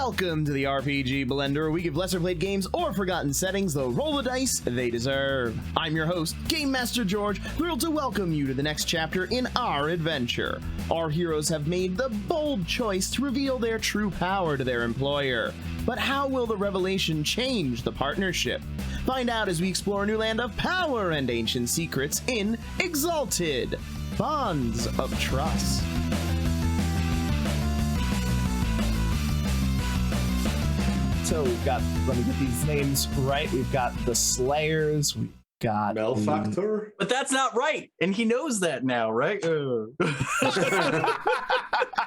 Welcome to the RPG Blender, where we give lesser played games or forgotten settings the roll of dice they deserve. I'm your host, Game Master George, thrilled to welcome you to the next chapter in our adventure. Our heroes have made the bold choice to reveal their true power to their employer. But how will the revelation change the partnership? Find out as we explore a new land of power and ancient secrets in Exalted, Bonds of Trust. So we've got, let me get these names right. We've got the Slayers, we've got Malefactor. But that's not right, and he knows that now, right?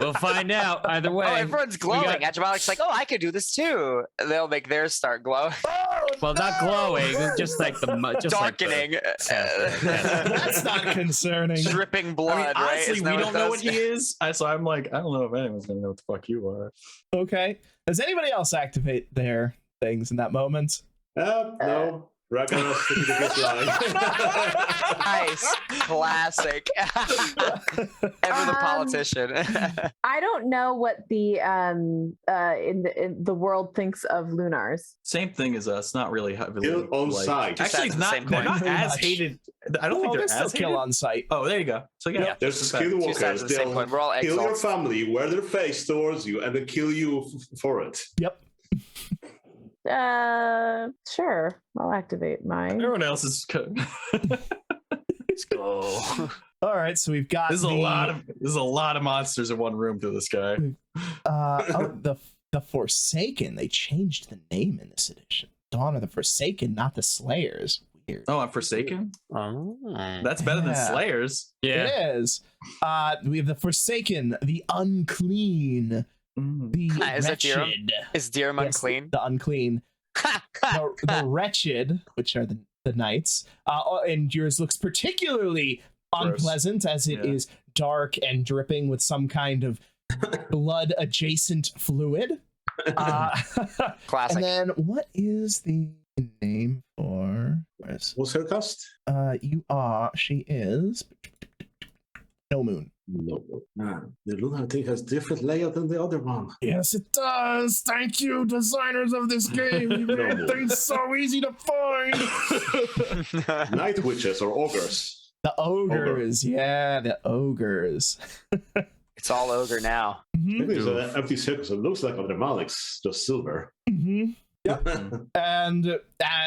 We'll find out either way. Oh, everyone's glowing. Agimalic's like, oh, I could do this too. They'll make theirs start glowing. Well, not glowing, just like the just darkening. That's not concerning. Dripping blood. Honestly, right? we don't know what he is. So I'm like, I don't know if anyone's gonna know what the fuck you are. Okay. Does anybody else activate their things in that moment? No. Ragnar sticking to his line. Nice. Classic. Ever the politician. I don't know what the in the world thinks of Lunars. Same thing as us. Not really heavily. Kill on like, sight. Actually, Exactly the not, same they're coin. not Pretty as much. hated. I don't think they're there's still as kill hated. on sight. Oh, there you go. So yeah, There's just that. skill Two sides walkers. of the same coin. We're all Kill your exalts. family, wear their face towards you, and then kill you for it. Yep. Sure. I'll activate mine. Everyone else is. Let's go. All right, so we've got There's a lot of monsters in one room to this guy. the Forsaken. They changed the name in this edition. Dawn of the Forsaken, not the Slayers. Weird. Oh, I'm Forsaken. Oh. That's better than Yeah. Slayers. Yeah. It is. We have the Forsaken, the Unclean, the Is that Dirham? Wretched. Is Dirham Yes, unclean? the Unclean. The Wretched, which are the knights, and yours looks particularly Gross. unpleasant as it is dark and dripping with some kind of blood adjacent fluid. Classic. And then what is the name for What's her cost? she is No Moon. No. The Luna thing has different layout than the other one. Yes, it does. Thank you, designers of this game. You made things so easy to find. Night witches or ogres. The ogres, yeah, the ogres. It's all ogre now. Maybe it's an empty circle. So it looks like other Maliks, just silver. Mm-hmm. And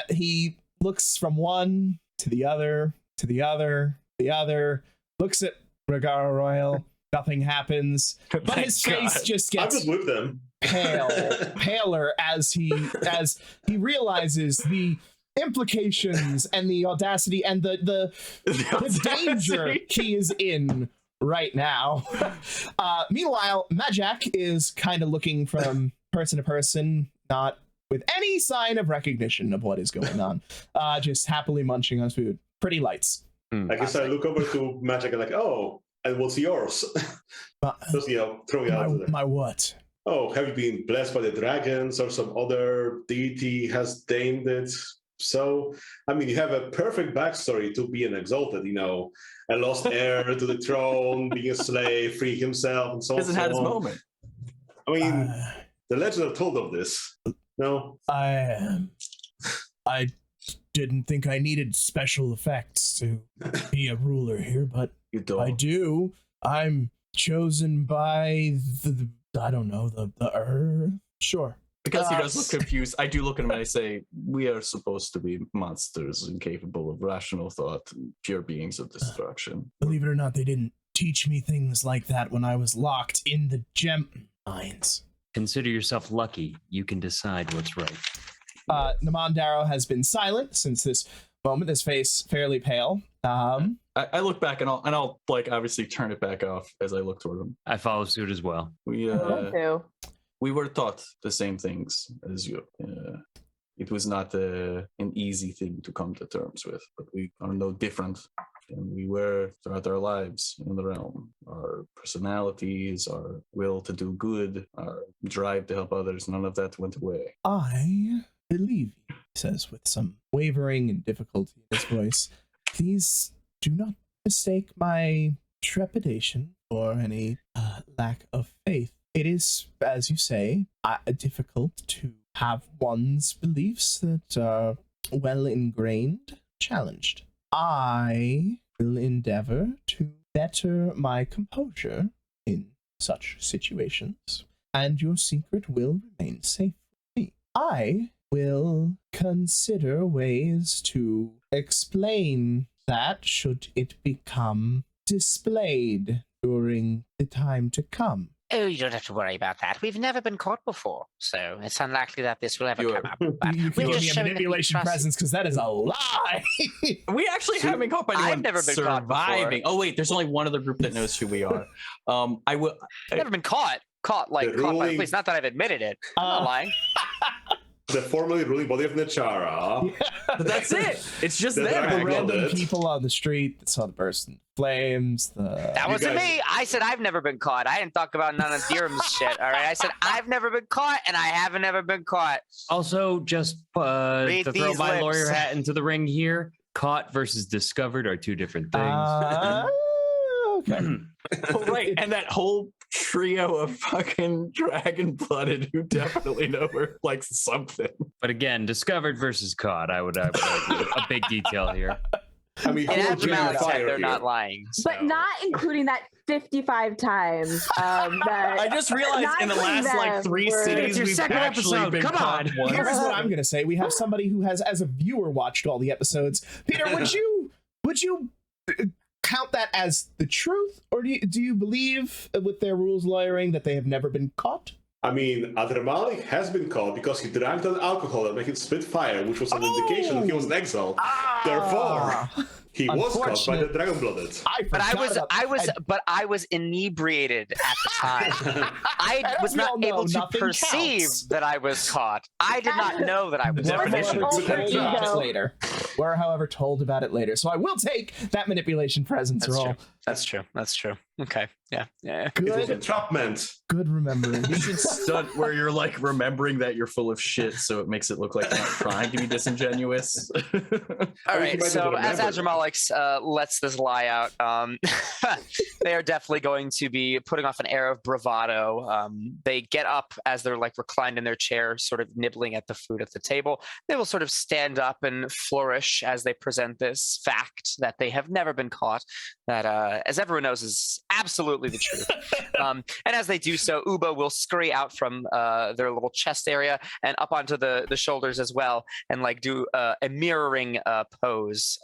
he looks from one to the other, to the other, the other, looks at Ragara Royal, nothing happens, but his face just I'm gets just with them. paler as he realizes the implications and the audacity and the danger he is in right now. Meanwhile, Majak is kind of looking from person to person, not with any sign of recognition of what is going on, just happily munching on food. Pretty lights. I guess I look over to Magic and like, oh, and what's yours? Just, throw you out there. My what? Oh, have you been blessed by the dragons or some other deity has deigned it? So, I mean, you have a perfect backstory to be an exalted, a lost heir to the throne, being a slave, freeing himself, and so on. Hasn't had his moment. I mean, the legends are told of this. No? I didn't think I needed special effects to be a ruler here, but You don't. I do. I'm chosen by the earth. Sure. Because he does look confused, I do look at him and I say, we are supposed to be monsters incapable of rational thought, pure beings of destruction. Believe it or not, they didn't teach me things like that when I was locked in the gem mines. Consider yourself lucky. You can decide what's right. Namandaro has been silent since this moment, his face fairly pale. I look back and I'll like obviously turn it back off as I look toward him. I follow suit as well. We too. we were taught the same things as you. It was not an easy thing to come to terms with, but we are no different than we were throughout our lives in the realm. Our personalities, our will to do good, our drive to help others, none of that went away. I believe you, he says with some wavering and difficulty in his voice. Please do not mistake my trepidation or any lack of faith it is, as you say, difficult to have one's beliefs that are well ingrained challenged. I will endeavor to better my composure in such situations, and your secret will remain safe for me. I will consider ways to explain that should it become displayed during the time to come. Oh, you don't have to worry about that. We've never been caught before, so it's unlikely that this will ever come up. But You can we're give just me a showing that we manipulation trust- presence because that is a lie. We actually haven't been caught by anyone I've never been caught before. surviving. Oh wait, there's only one other group that knows who we are. I will. I've never been caught. Caught by the police. Not that I've admitted it. I'm not lying. The formerly ruling body of Nechara. That's it. It's just The them. dragon Random blooded. people on the street that saw the burst in flames. That wasn't guys- me. I said I've never been caught. I didn't talk about none of Dirham's shit. All right. I said I've never been caught, and I haven't ever been caught. Also, just Read to throw these my lips. lawyer hat into the ring here, caught versus discovered are two different things. Okay. Oh, right, and that whole trio of fucking dragon-blooded who definitely know we're like something. But again, discovered versus caught, I would argue a big detail here. I mean, And who will after bring Malik the said fire they're here? not lying. But so. not including that 55 times. That I just realized Not in the including last like them 3 were- cities It's your we've second actually episode. been Come caught on. once. Here's what I'm gonna say: we have somebody who has, as a viewer, watched all the episodes. Peter, would you count that as the truth, or do you believe with their rules lawyering that they have never been caught? I mean, Adramalik has been caught because he drank that alcohol that made him spit fire, which was an indication that he was an exile. Therefore, he was caught by the dragon blooded. But I was inebriated at the time. I And was as we all not know, able to nothing perceive counts. that I was caught. I did not know that I was caught. Definition. We're Alter told about it ego. later. We're, however, told about it later. So I will take that manipulation presence That's roll. true. That's true. That's true. Okay. Yeah. Yeah. It was Good, entrapment. good remembering. You should stunt where you're like remembering that you're full of shit, so it makes it look like you're not trying to be disingenuous. All you right. might So not as remember. Adramalik lets this lie out, they are definitely going to be putting off an air of bravado. They get up as they're like reclined in their chair, sort of nibbling at the food at the table. They will sort of stand up and flourish as they present this fact that they have never been caught. That, as everyone knows, is absolutely the truth. And as they do so, Uba will scurry out from their little chest area and up onto the shoulders as well, and like do a mirroring pose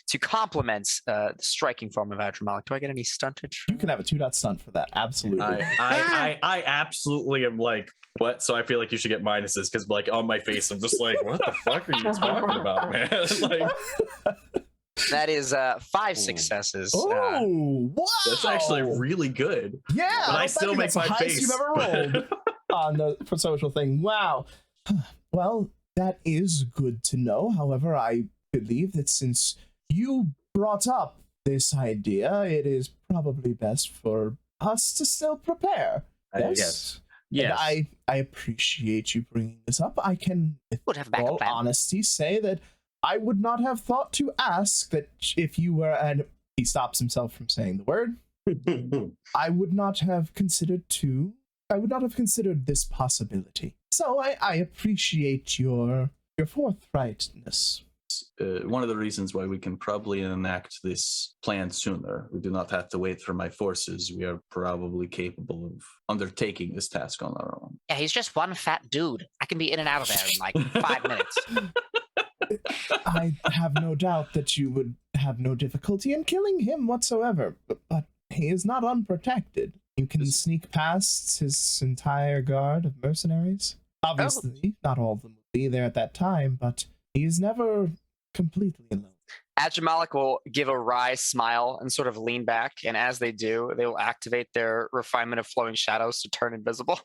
to complement the striking form of Adramalik. Do I get any stuntage? You can have a 2-dot stunt for that. Absolutely. I absolutely am like, what? So I feel like you should get minuses because like on my face, I'm just like, what the fuck are you talking about, man? Like, That is 5 successes. Oh, wow! that's actually really good. Yeah, But I don't still think make that's the my highest face. you've ever rolled on the for social thing. Wow. Well, that is good to know. However, I believe that since you brought up this idea, it is probably best for us to still prepare. Yes. Yes. And I appreciate you bringing this up. I can, with Would have a backup all plan. honesty, say that I would not have thought to ask that if you were, and he stops himself from saying the word, I would not have considered this possibility. So I appreciate your forthrightness. One of the reasons why we can probably enact this plan sooner. We do not have to wait for my forces. We are probably capable of undertaking this task on our own. Yeah, he's just one fat dude. I can be in and out of there in like 5 minutes. I have no doubt that you would have no difficulty in killing him whatsoever, but he is not unprotected. You can sneak past his entire guard of mercenaries. Obviously, not all of them will be there at that time, but he is never completely alone. Adramalik will give a wry smile and sort of lean back, and as they do, they will activate their refinement of flowing shadows to turn invisible.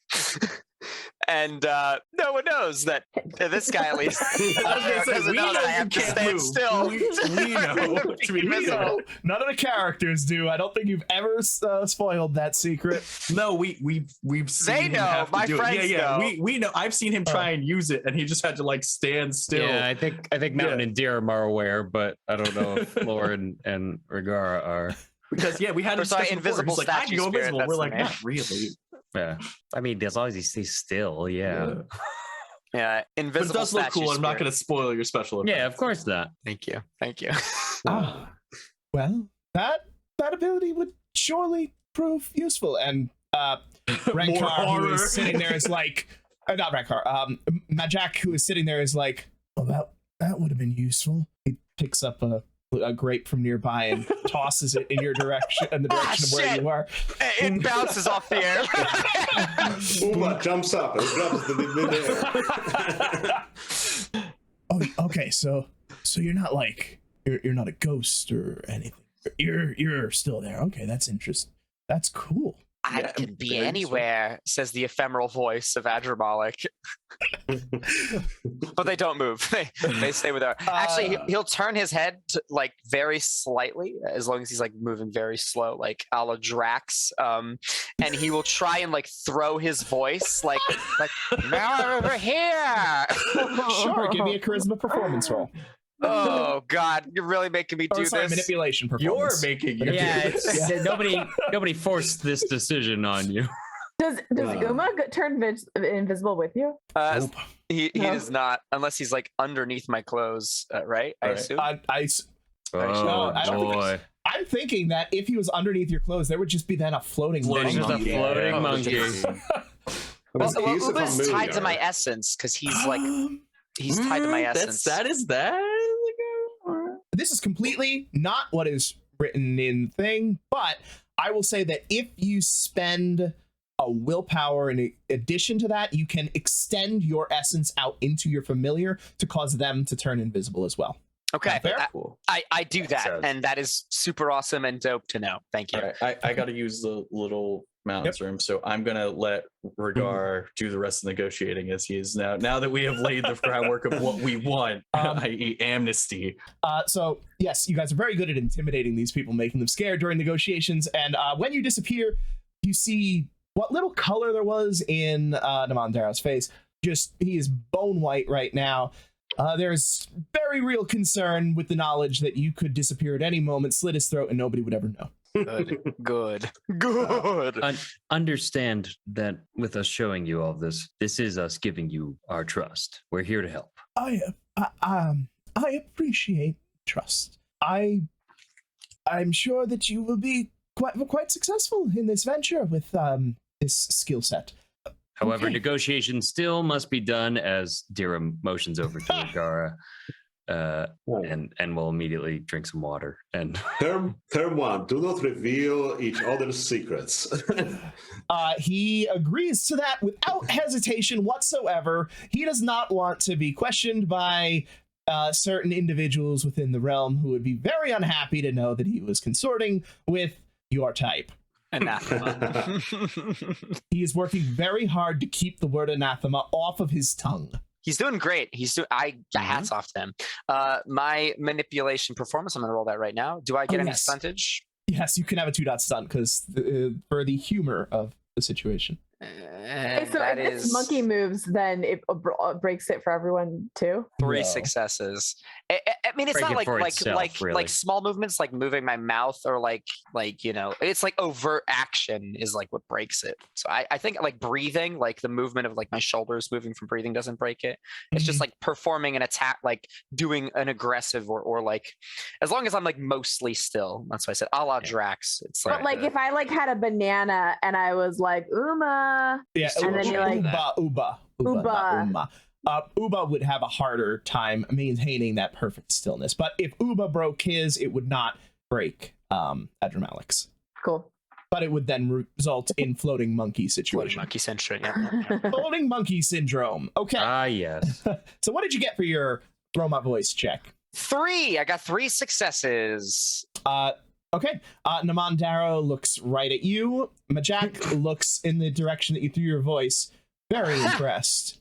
And no one knows that this guy, at least, doesn't know that I have to stand still. We know. To be No, none of the characters do. I don't think you've ever spoiled that secret. No, we've seen They him know. have to My do it. friends Yeah. know. We know. I've seen him try and use it, and he just had to like stand still. Yeah, I think Mountain and Deer are aware, but I don't know if Lauren and Regara are. Because we had a Or sorry, discussion before. invisible He's like, I can statue go spirit, invisible. that's We're the like, name. not really. Yeah. I mean, as long as he stays still, yeah. Yeah, But invisible. it does look statue cool. I'm not spirit. going to spoil your special effects. Yeah, of course not. Thank you. Thank you. Well, that ability would surely prove useful. And Renkar, who is sitting there, is like, not Renkar, Majak, who is sitting there, is like, well, that would have been useful. He picks up a grape from nearby and tosses it in your direction, in the direction of where shit. you are. It bounces off the air. Uma jumps up and grabs the air. Oh, okay. So you're not like you're not a ghost or anything. You're still there. Okay, that's interesting. That's cool. I can be anywhere, says the ephemeral voice of Adramalik. But they don't move. They stay with her. Actually, he'll turn his head to, like, very slightly, as long as he's like moving very slow, like a la Drax. And he will try and like throw his voice, like now over here. Sure, give me a charisma performance roll. Oh God, you're really making me do this. Manipulation performance. You're making Yeah, nobody forced this decision on you. Does Uma turn invisible with you? Nope. He No. does not, unless he's like underneath my clothes, right? I assume. I Oh, I don't think boy. I'm thinking that if he was underneath your clothes, there would just be then a floating There's just a monkey. floating monkey. Well, He's a Uma's tied to familiar. my essence because he's like he's tied to my essence. This is completely not what is written in thing, but I will say that if you spend a willpower in addition to that, you can extend your essence out into your familiar to cause them to turn invisible as well. Okay, Fair? I do that, Sounds- and that is super awesome and dope to know. Thank you. All right, I got to use the little mountains room, so I'm gonna let Regar do the rest of the negotiating as he is now. Now that we have laid the groundwork of what we want, i.e., amnesty. So yes, you guys are very good at intimidating these people, making them scared during negotiations. And when you disappear, you see what little color there was in Namandaro's face. Just he is bone white right now. There's very real concern with the knowledge that you could disappear at any moment, slit his throat, and nobody would ever know. Good. Understand that with us showing you all this is us giving you our trust. We're here to help. I appreciate trust. I'm sure that you will be quite successful in this venture with this skill set. However, Okay. negotiation still must be done as Dira motions over to Agara, and we'll immediately drink some water. And Term 1, do not reveal each other's secrets. He agrees to that without hesitation whatsoever. He does not want to be questioned by certain individuals within the realm who would be very unhappy to know that he was consorting with your type. Anathema. He is working very hard to keep the word anathema off of his tongue. He's doing great. Hats off to him. My manipulation performance. I'm gonna roll that right now. Do I get any yes. stuntage? Yes, you can have a 2-dot stunt because for the humor of the situation. Okay, so That if this is monkey moves, then it breaks it for everyone too. 3 No. successes. I mean, it's Break not it for itself, really. like small movements, like moving my mouth or like it's like overt action is like what breaks it. So I think like breathing, like the movement of like my shoulders moving from breathing doesn't break it. It's just like performing an attack, like doing an aggressive or like as long as I'm like mostly still. That's why I said a la Drax. It's But like if I like had a banana and I was like Uma, Yeah, And then you're like- Uba. Uba would have a harder time maintaining that perfect stillness. But if Uba broke his, it would not break Adramalik's. cool. But it would then result in floating monkey floating situation. monkey century. Yeah. Floating monkey syndrome. Okay. yes. So what did you get for your robot voice check? 3. I got 3 successes. Okay. Namandaro looks right at you. Majak looks in the direction that you threw your voice. Very impressed.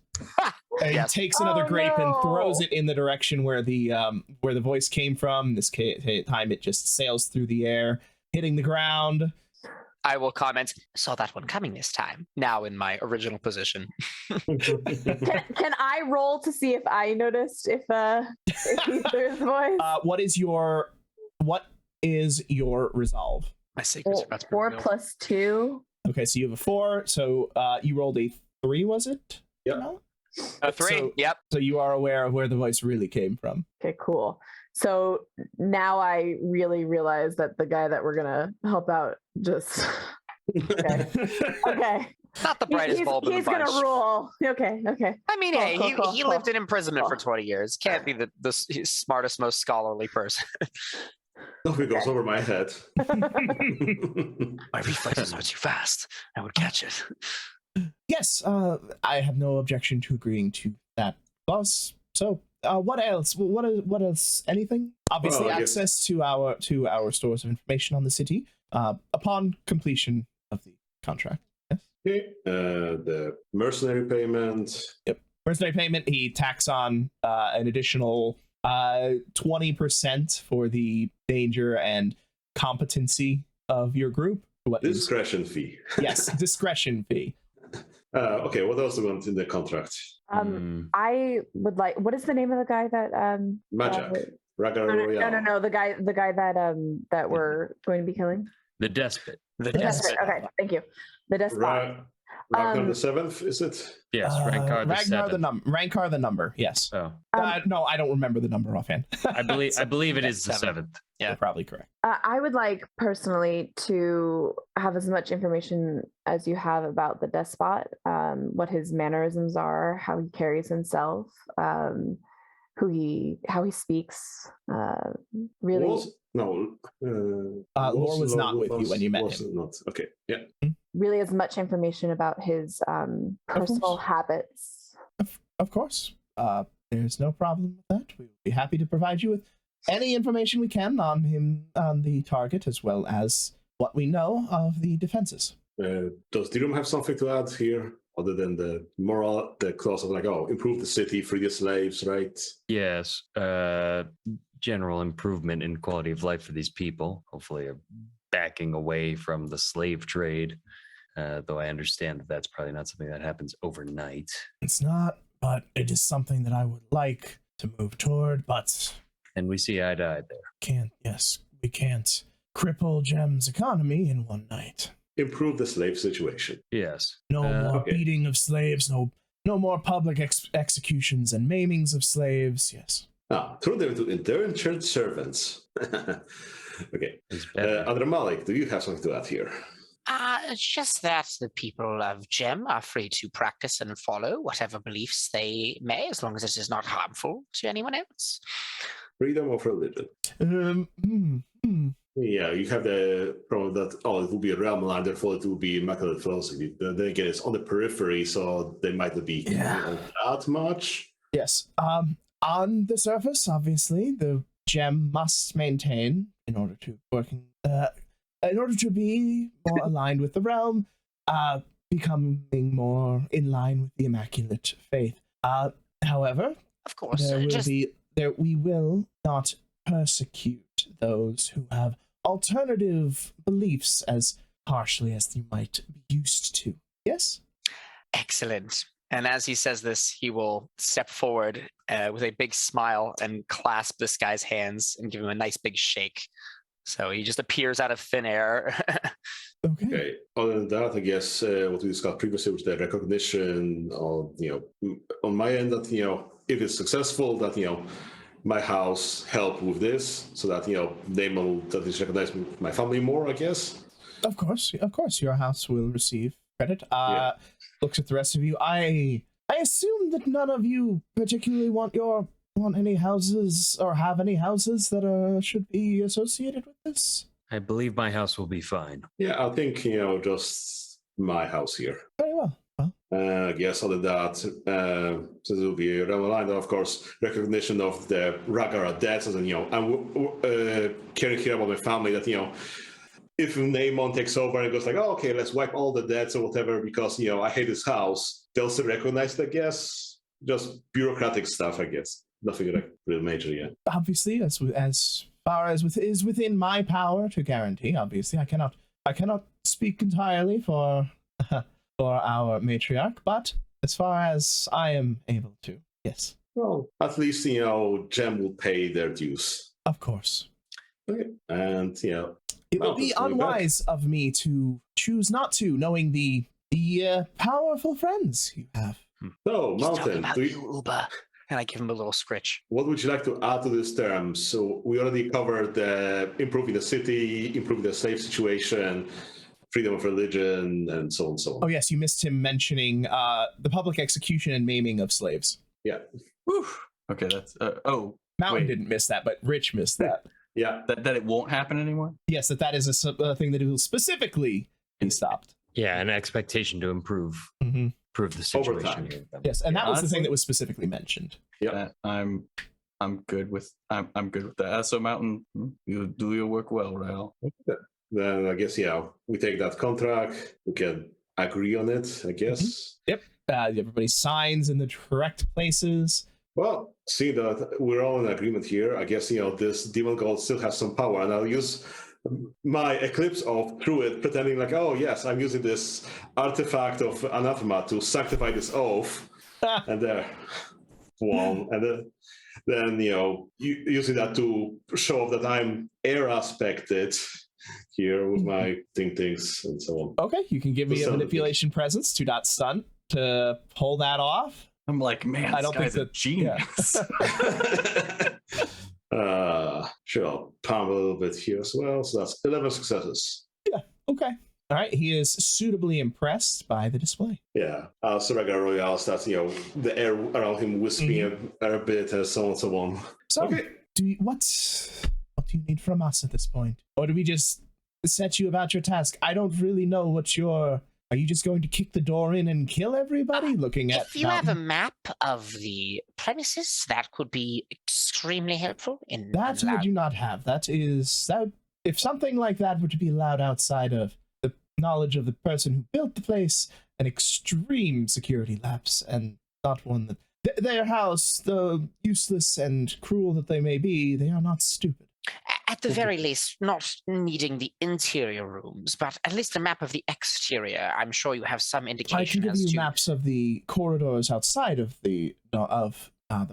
And Yes. he takes another grape and no. throws it in the direction where the voice came from. This time it just sails through the air, hitting the ground. I will comment, saw that one coming this time. Now in my original position. Can I roll to see if I noticed if he threw his voice? What is your resolve? My secrets are about to be 4 revealed. plus 2. Okay, so you have a 4. So you rolled a 3, was it? Yep. No? A 3. So- Yep. So you are aware of where the voice really came from. Okay, cool. So now I really realize that the guy that we're gonna help out just okay. Okay. Not the brightest bulb in the He's bunch. gonna rule. Okay. I mean, Cool, hey, cool, he cool, lived cool. in imprisonment for Cool. 20 years. Can't be the smartest, most scholarly person. Nothing goes over my head. My reflexes are too fast. I would catch it. Yes, I have no objection to agreeing to that, boss. So, what else? What else? Anything? Obviously, Well, I guess- access to our stores of information on the city upon completion of the contract. Yes. Okay. The mercenary payment. Mercenary payment. He tacks on an additional 20% for the danger and competency of your group. What is Discretion fee. yes, discretion fee. Okay, what else do we want in the contract? I would like. What is the name of the guy that Majak. Ragar No, Royale. no. The guy that that we're going to be killing. The despot. The That's despot. right. Okay, thank you. The despot. Ragnar Um, the 7th, is it? Yes, Rankar the Ragnar seventh. Rankar the number. Yes. Oh, No, I don't remember the number offhand. I believe it is the Seven. 7th. Yeah. You're probably correct. I would like personally to have as much information as you have about the despot, what his mannerisms are, how he carries himself, how he speaks. Really, No. Lore was not with you when you met was him. Not. Okay, yeah. really as much information about his personal course. habits. Of course. There's no problem with that. We would be happy to provide you with any information we can on him, on the target, as well as what we know of the defenses. Does Dirum have something to add here, other than the clause of like, improve the city, free the slaves, right? Yes. General improvement in quality of life for these people. Hopefully, backing away from the slave trade. Though I understand that that's probably not something that happens overnight. It's not, but it is something that I would like to move toward, but And we see eye to eye there. we can't cripple Gem's economy in one night. Improve the slave situation. Yes. No more okay. beating of slaves, no more public executions and maimings of slaves. Yes. Turn them into indentured servants. Okay. It's better. Adra Malik, do you have something to add here? It's just that the people of Gem are free to practice and follow whatever beliefs they may, as long as it is not harmful to anyone else. Freedom of religion. Yeah, you have the problem that, it will be a realm line, therefore it will be immaculate philosophy. But then again, it's on the periphery, so they might not be that much. Yes. On the surface, obviously, the gem must maintain in order to be more aligned with the realm, becoming more in line with the immaculate faith. However, Of course. we will not persecute those who have alternative beliefs as harshly as you might be used to. Yes? Excellent. And as he says this, he will step forward with a big smile and clasp this guy's hands and give him a nice big shake. So he just appears out of thin air. Okay. Other than that, I guess what we discussed previously was the recognition of, on my end that, if it's successful, that, my house help with this so that, they will at least recognize my family more, I guess. Of course, your house will receive credit. Yeah. Looks at the rest of you. I assume that none of you particularly want any houses or have any houses that should be associated with this. I believe my house will be fine. Yeah, I think, just my house here. Very well. I guess other than that, since it will be around the line, of course, recognition of the Ragara debts, and, I'm caring here about my family that, if Naemon takes over and goes like, okay, let's wipe all the debts or whatever because, I hate this house, they'll still recognize it, I guess. Just bureaucratic stuff, I guess. Nothing like real major yet. Obviously, as far as is within my power to guarantee. Obviously, I cannot speak entirely for our matriarch, but as far as I am able to, yes. Well, at least, Gem will pay their dues. Of course. Okay. And It would be Mountain's coming back. unwise of me to choose not to, knowing the powerful friends you have. So, He's talking Mountain, about you, Uber. And I give him a little scritch. what would you like to add to this term? So we already covered improving the city, improving the slave situation, freedom of religion, and so on and so on. Oh yes, you missed him mentioning the public execution and maiming of slaves. Yeah. Whew. Okay, that's Mountain wait. didn't miss that, but Rich missed that. Yeah. that it won't happen anymore. Yes, that is a thing that will specifically be stopped. Yeah, an expectation to improve Mm-hmm. the Over situation. time. here with them. Yes, and that was the honestly- thing that was specifically mentioned. Yeah. I'm good with I'm good with that. So Mountain, you do your work well, Rael. Then I guess we take that contract. We can agree on it. I guess. Yep. Everybody signs in the correct places. Well, see that we're all in agreement here. I guess this demon god still has some power, and I'll use my eclipse of Druid, pretending like, oh yes, I'm using this artifact of anathema to sanctify this oath, and there, one, and then using that to show off that I'm air aspected here with my things and so on. Okay, you can give me a Some- manipulation presence, 2.stunt to pull that off. I'm like, man, I this don't think guy's a that- genius. Sure, I'll palm a little bit here as well. So that's 11 successes. Okay. All right, he is suitably impressed by the display. Yeah, Suraga Royale starts, the air around him wisping a bit and so on and so on. So, Okay. what do you need from us at this point? Or do we just set you about your task? I don't really know what your... Are you just going to kick the door in and kill everybody? Looking at If you have a Mountain? map of the premises, that could be extremely helpful. In That I allow- do not have. That. If something like that were to be allowed outside of the knowledge of the person who built the place, an extreme security lapse, and not one that their house, though useless and cruel that they may be, they are not stupid. At the very least, not needing the interior rooms, but at least a map of the exterior. I'm sure you have some indication I can give as you to... maps of the corridors outside of the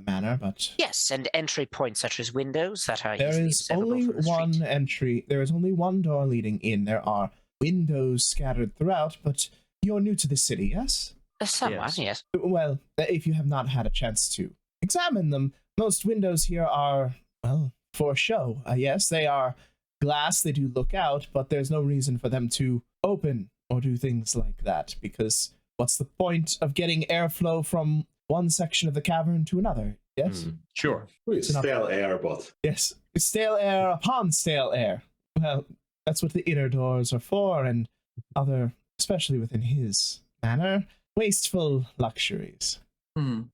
manor, but Yes, and entry points such as windows that are there easily is observable only from the one street. entry. There is only one door leading in. There are windows scattered throughout, but you're new to the city, yes? Somewhat, yes. Well, if you have not had a chance to examine them, most windows here are, well, for show. Yes, they are glass, they do look out, but there's no reason for them to open or do things like that, because what's the point of getting airflow from one section of the cavern to another? Yes? Sure. It's enough. stale air, but Yes. Stale air upon stale air. Well, that's what the inner doors are for, and other, especially within his manor, wasteful luxuries.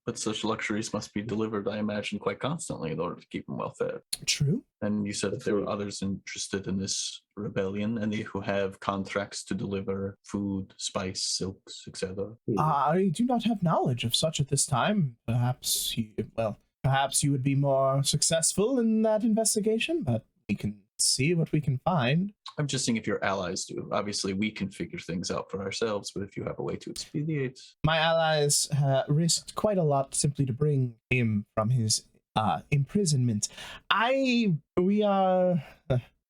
But such luxuries must be delivered, I imagine, quite constantly in order to keep them well fed. True. And you said that there were others interested in this rebellion, and they who have contracts to deliver food, spice, silks, etc. I do not have knowledge of such at this time. Perhaps you would be more successful in that investigation, but we can see what we can find. I'm just saying if your allies do. Obviously, we can figure things out for ourselves, but if you have a way to expedite... My allies risked quite a lot simply to bring him from his imprisonment.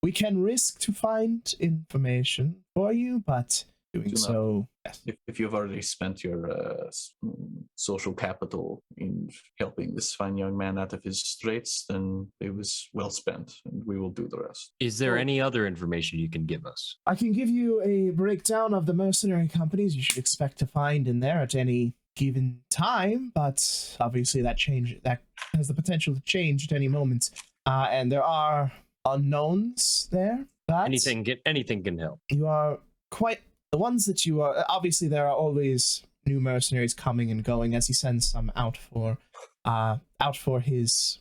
We can risk to find information for you, but doing Do not. so, yes. If you've already spent your social capital in helping this fine young man out of his straits, then it was well spent, and we will do the rest. Is there any other information you can give us? I can give you a breakdown of the mercenary companies you should expect to find in there at any given time, but obviously that has the potential to change at any moment. And there are unknowns there. But Anything can help. you are quite the ones that you are. Obviously, there are always new mercenaries coming and going as he sends some out for his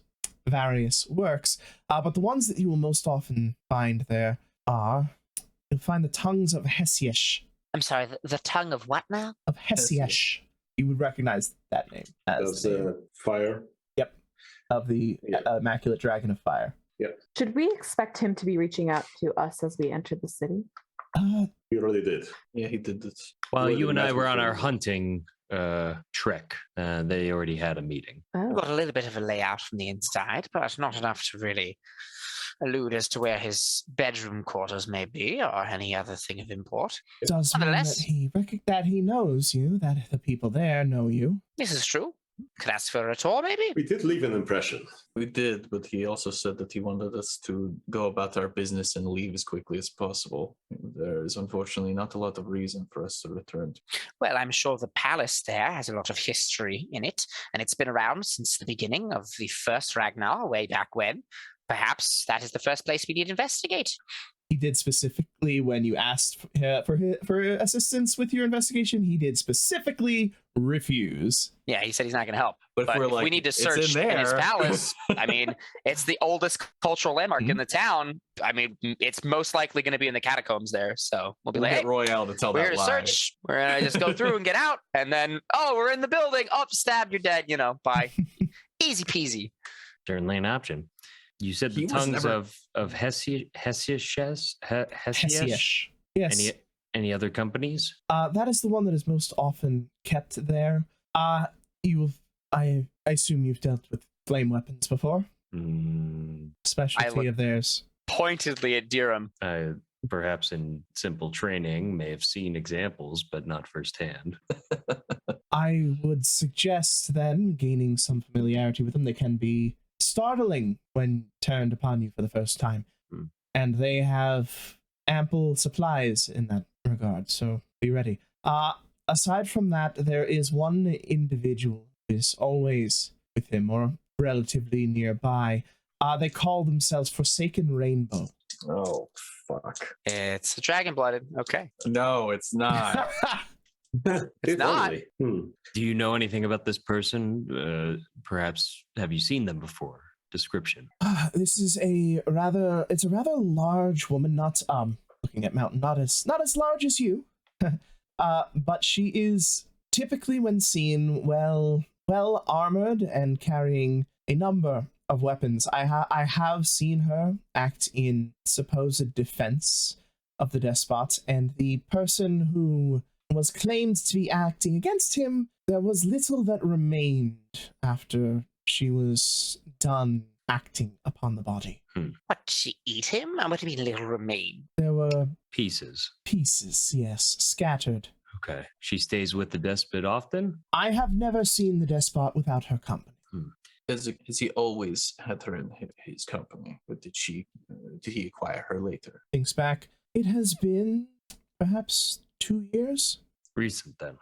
various works. But the ones that you will most often find there are, you'll find the tongues of Hesiesh. I'm sorry, the tongue of what now? Of Hesiesh. You would recognize that name as that's the name fire. of the Yeah. Immaculate Dragon of Fire. Should we expect him to be reaching out to us as we enter the city? You already did. Yeah, he did this. While Well, you the and I magic were on our thing. hunting trek, they already had a meeting. Oh, Got a little bit of a layout from the inside, but not enough to really allude as to where his bedroom quarters may be, or any other thing of import. Does mean that Nonetheless- that he knows you, that the people there know you. This is true. Could ask for a tour, maybe? We did leave an impression. We did, but he also said that he wanted us to go about our business and leave as quickly as possible. There is unfortunately not a lot of reason for us to return. Well, I'm sure the palace there has a lot of history in it, and it's been around since the beginning of the first Ragnar, way back when. Perhaps that is the first place we need to investigate. He did specifically, when you asked for assistance with your investigation, he did specifically refuse. Yeah, he said he's not going to help. But if But we're if we like, need to "It's search in in his there." palace, I mean, it's the oldest cultural landmark in the town. I mean, it's most likely going to be in the catacombs there. So we'll be We'll like, get hey, Royale to tell we're that here to lie. search. We're going to just go through and get out. And then, oh, we're in the building. Oh, stabbed, you're dead. Bye. Easy peasy. Certainly an option. You said the He was tongues never- of Hesiod? Hesiod. Yes. Any other companies? That is the one that is most often kept there. I assume you've dealt with flame weapons before. Specialty of theirs. Pointedly at Dirham. Perhaps in simple training, may have seen examples, but not firsthand. I would suggest then gaining some familiarity with them. They can be startling when turned upon you for the first time. And they have ample supplies in that regard, so be ready. Aside from that, there is one individual who is always with him or relatively nearby. They call themselves Forsaken Rainbow. Oh, fuck. It's a dragon blooded. Okay. No, it's not. If not. only. Do you know anything about this person? Perhaps have you seen them before? Description. This is a rather large woman, not looking at Mountain, not as large as you. But she is typically, when seen, well armored and carrying a number of weapons. I have seen her act in supposed defense of the despot, and the person who was claimed to be acting against him, there was little that remained after she was done acting upon the body. What, she eat him? What do you mean little remain? There were Pieces. pieces, yes, scattered. Okay. She stays with the despot often? I have never seen the despot without her company. Has he always had her in his company? Or did he acquire her later? Thinks back, it has been perhaps 2 years. Recent then.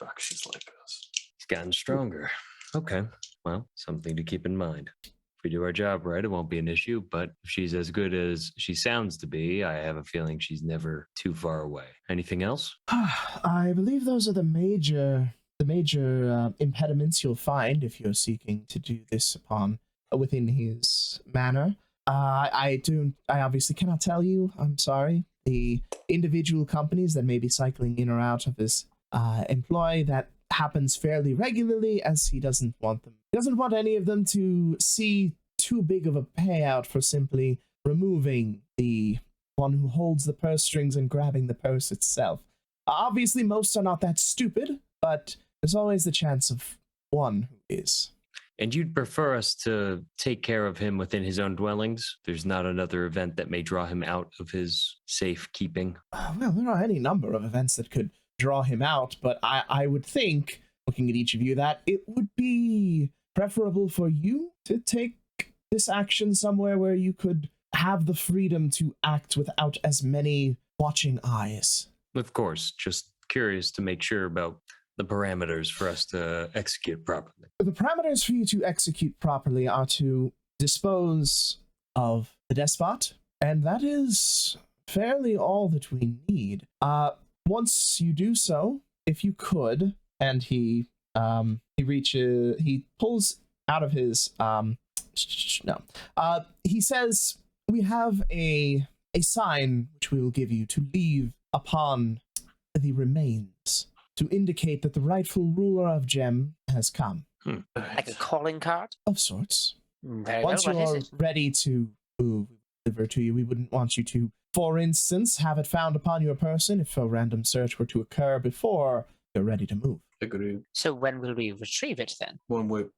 Fuck, she's like us. He's gotten stronger. Okay. Well, something to keep in mind. If we do our job right, it won't be an issue, but if she's as good as she sounds to be, I have a feeling she's never too far away. Anything else? I believe those are the major impediments you'll find if you're seeking to do this within his manor. I obviously cannot tell you. I'm sorry. The individual companies that may be cycling in or out of his employ, that happens fairly regularly, as he doesn't want them. He doesn't want any of them to see too big of a payout for simply removing the one who holds the purse strings and grabbing the purse itself. Obviously, most are not that stupid, but there's always the chance of one who is. And you'd prefer us to take care of him within his own dwellings? There's not another event that may draw him out of his safekeeping? Well, there are any number of events that could draw him out, but I would think, looking at each of you, that it would be preferable for you to take this action somewhere where you could have the freedom to act without as many watching eyes. Of course, just curious to make sure about the parameters for us to execute properly. The parameters for you to execute properly are to dispose of the despot, and that is fairly all that we need. Once you do so, if you could, and he pulls out of his he says, we have a sign which we will give you to leave upon the remains to indicate that the rightful ruler of Gem has come. Like a calling card? Of sorts. Very Once well. What you're is it? ready to move, deliver to you, we wouldn't want you to, for instance, have it found upon your person if a random search were to occur before you're ready to move. Agreed. So when will we retrieve it then?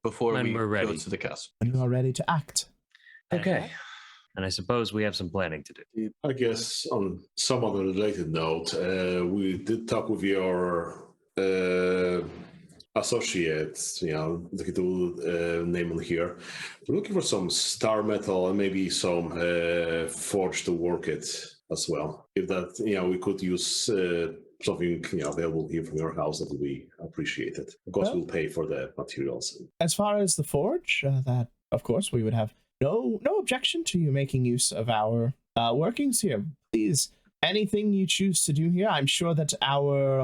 Before When we we're ready. go to the castle. When you are ready to act. Very Okay. well. And I suppose we have some planning to do. I guess on some other related note, we did talk with your associates, the little name on here. We're looking for some star metal and maybe some forge to work it as well. If that, we could use something available here from your house, that would be appreciated. Of course, we'll pay for the materials. As far as the forge, that of course we would have no objection to you making use of our workings here. Please, anything you choose to do here, I'm sure that our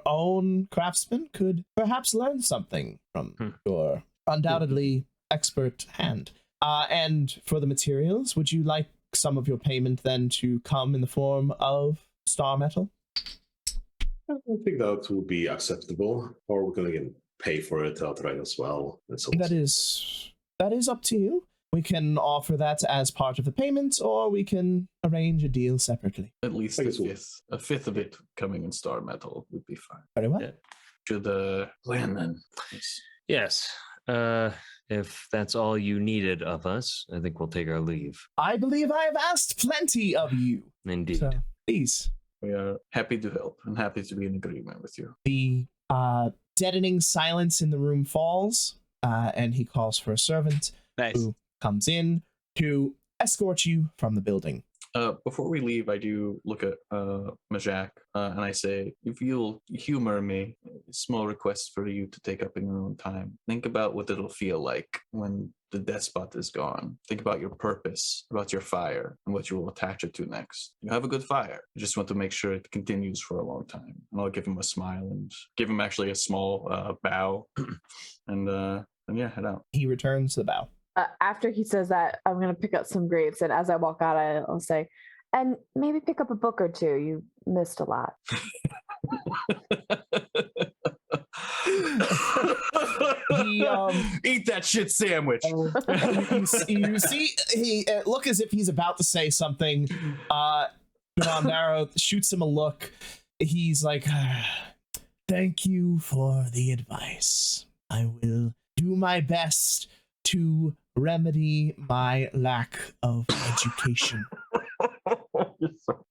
own craftsman could perhaps learn something from your undoubtedly expert hand. And for the materials, would you like some of your payment then to come in the form of star metal? I think that will be acceptable, or we're going to pay for it outright as well. That is up to you. We can offer that as part of the payment, or we can arrange a deal separately. At least a fifth of it coming in star metal would be fine. Very well. Yeah. To the plan then. Yes. If that's all you needed of us, I think we'll take our leave. I believe I have asked plenty of you. Indeed. So, please. We are happy to help and happy to be in agreement with you. The deadening silence in the room falls, and he calls for a servant who comes in to escort you from the building. Before we leave, I do look at Majak and I say, if you'll humor me, a small request for you to take up in your own time. Think about what it'll feel like when the despot is gone. Think about your purpose, about your fire, and what you will attach it to next. You have a good fire. You just want to make sure it continues for a long time. And I'll give him a smile and give him actually a small bow and yeah, head out. He returns the bow. After he says that, I'm going to pick up some grapes, and as I walk out, I'll say, and maybe pick up a book or two. You missed a lot. Eat that shit sandwich. you see, he look as if he's about to say something. Darrow shoots him a look. He's like, thank you for the advice. I will do my best to remedy my lack of education.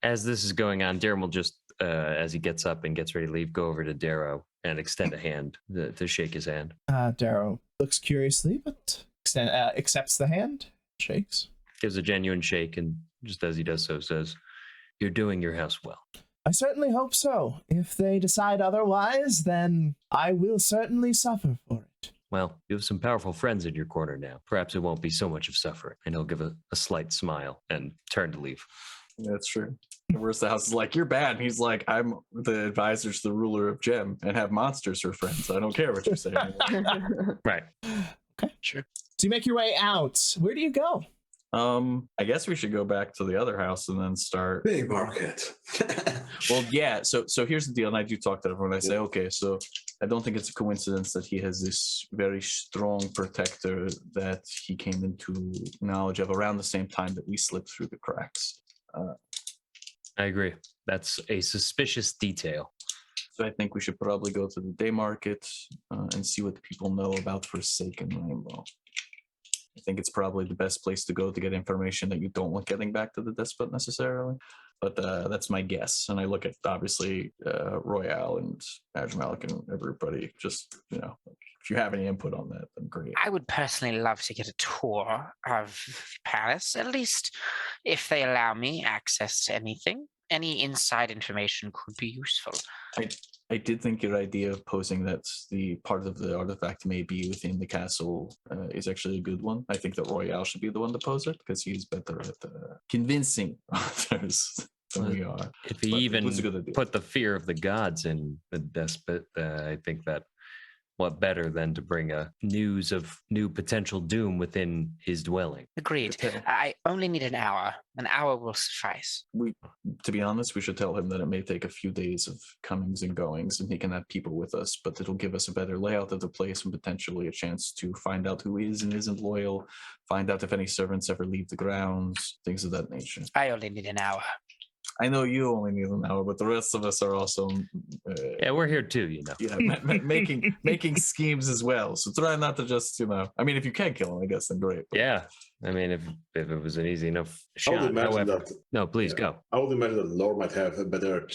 As this is going on, Darren will just, as he gets up and gets ready to leave, go over to Darrow and extend a hand to shake his hand. Darrow looks curiously, but accepts the hand, shakes. Gives a genuine shake, and just as he does so, says, "You're doing your house well." I certainly hope so. If they decide otherwise, then I will certainly suffer for it. Well, you have some powerful friends in your corner now. Perhaps it won't be so much of suffering. And he'll give a slight smile and turn to leave. Yeah, that's true. The worst the house is like, you're bad. And he's like, I'm the advisor to the ruler of Gem and have monsters for friends. I don't care what you're saying. Right. Okay. Sure. So you make your way out. Where do you go? I guess we should go back to the other house and then start. Big market. Well, yeah. So here's the deal. And I do talk to everyone. I say, okay, so I don't think it's a coincidence that he has this very strong protector that he came into knowledge of around the same time that we slipped through the cracks. I agree. That's a suspicious detail. So I think we should probably go to the day market and see what the people know about Forsaken Rainbow. I think it's probably the best place to go to get information that you don't want getting back to the despot necessarily. But that's my guess. And I look at, obviously, Royale and Ajmalik and everybody. Just, if you have any input on that, then great. I would personally love to get a tour of Paris, at least if they allow me access to anything. Any inside information could be useful. I did think your idea of posing that the part of the artifact may be within the castle is actually a good one. I think that Royale should be the one to pose it because he's better at convincing others than we are. If he even put the fear of the gods in the despot, I think that what better than to bring a news of new potential doom within his dwelling. Agreed. I only need an hour. An hour will suffice. To be honest, we should tell him that it may take a few days of comings and goings, and he can have people with us, but it'll give us a better layout of the place and potentially a chance to find out who is and isn't loyal, find out if any servants ever leave the grounds, things of that nature. I only need an hour. I know you only need an hour, but the rest of us are also Yeah, we're here too, you know. making schemes as well. So try not to just, I mean, if you can kill him, I guess, then great. But Yeah. I mean, if it was an easy enough I would shot. imagine However, that. no, please Yeah. go. I would imagine that Lore might have a better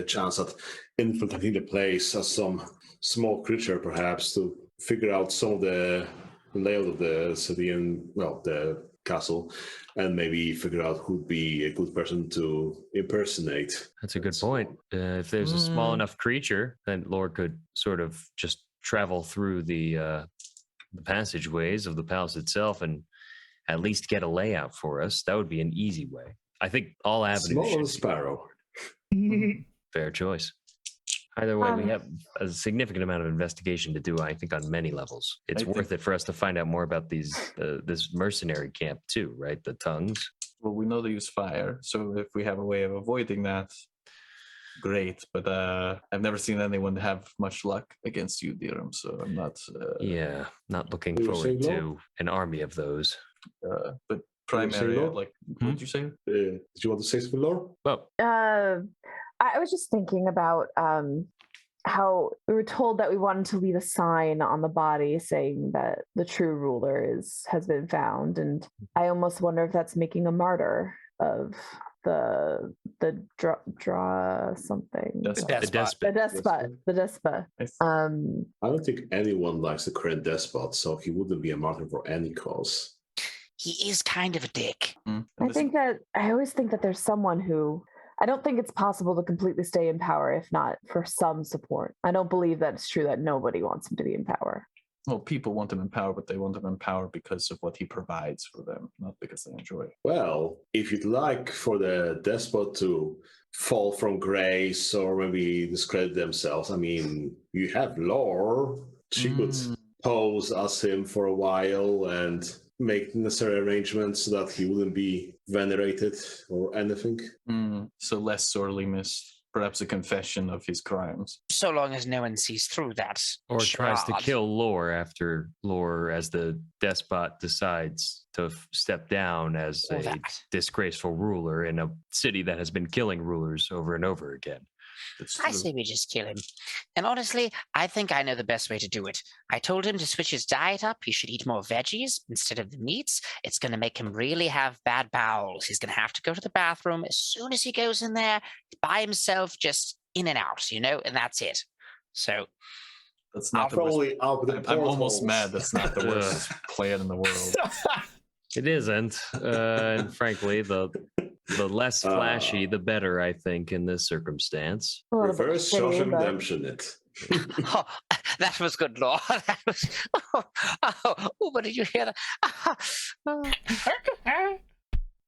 chance at infiltrating the place as some small creature, perhaps, to figure out some of the layout of the city and, well, the castle, and maybe figure out who'd be a good person to impersonate. That's a good point. If there's a small Mm. enough creature, then Lord could sort of just travel through the passageways of the palace itself and at least get a layout for us. That would be an easy way. I think all avenues. Small as a should sparrow. be fair choice. Either way, we Um, have a significant amount of investigation to do. I think on many levels, it's worth it for us to find out more about this mercenary camp too, right? The tongues. well, we know they use fire, so if we have a way of avoiding that, great. But I've never seen anyone have much luck against you, Dirham. So I'm not. Yeah, not looking You were forward saying, to an army of those. But primary, Lore? like, what did you say? Did you want to say something, Lore? Well, I was just thinking about how we were told that we wanted to leave a sign on the body saying that the true ruler has been found, and I almost wonder if that's making a martyr of the draw something. The despot. Yes. I don't think anyone likes the current despot, so he wouldn't be a martyr for any cause. He is kind of a dick. I always think that there's someone who. I don't think it's possible to completely stay in power if not for some support. I don't believe that it's true that nobody wants him to be in power. Well, people want him in power, but they want him in power because of what he provides for them, not because they enjoy it. Well, if you'd like for the despot to fall from grace or maybe discredit themselves, I mean, you have Lore. She could pose as him for a while and make necessary arrangements so that he wouldn't be venerated or anything. So less sorely missed. Perhaps a confession of his crimes. So long as no one sees through that. or tries to charade. kill Lore after Lore, as the despot decides to step down as Or a that. disgraceful ruler in a city that has been killing rulers over and over again. That's I true. say we just kill him. And honestly, I think I know the best way to do it. I told him to switch his diet up. He should eat more veggies instead of the meats. It's going to make him really have bad bowels. He's going to have to go to the bathroom as soon as he goes in there by himself, just in and out, and that's it. So That's I'll not the worst. probably out the I'm almost portholes. mad that's not the worst plan in the world. It isn't, and frankly, the less flashy, the better. I think in this circumstance. A little bit Reverse shitty, Shawshank but- Redemption it. oh, that was good, Lord. That was. But did you hear that?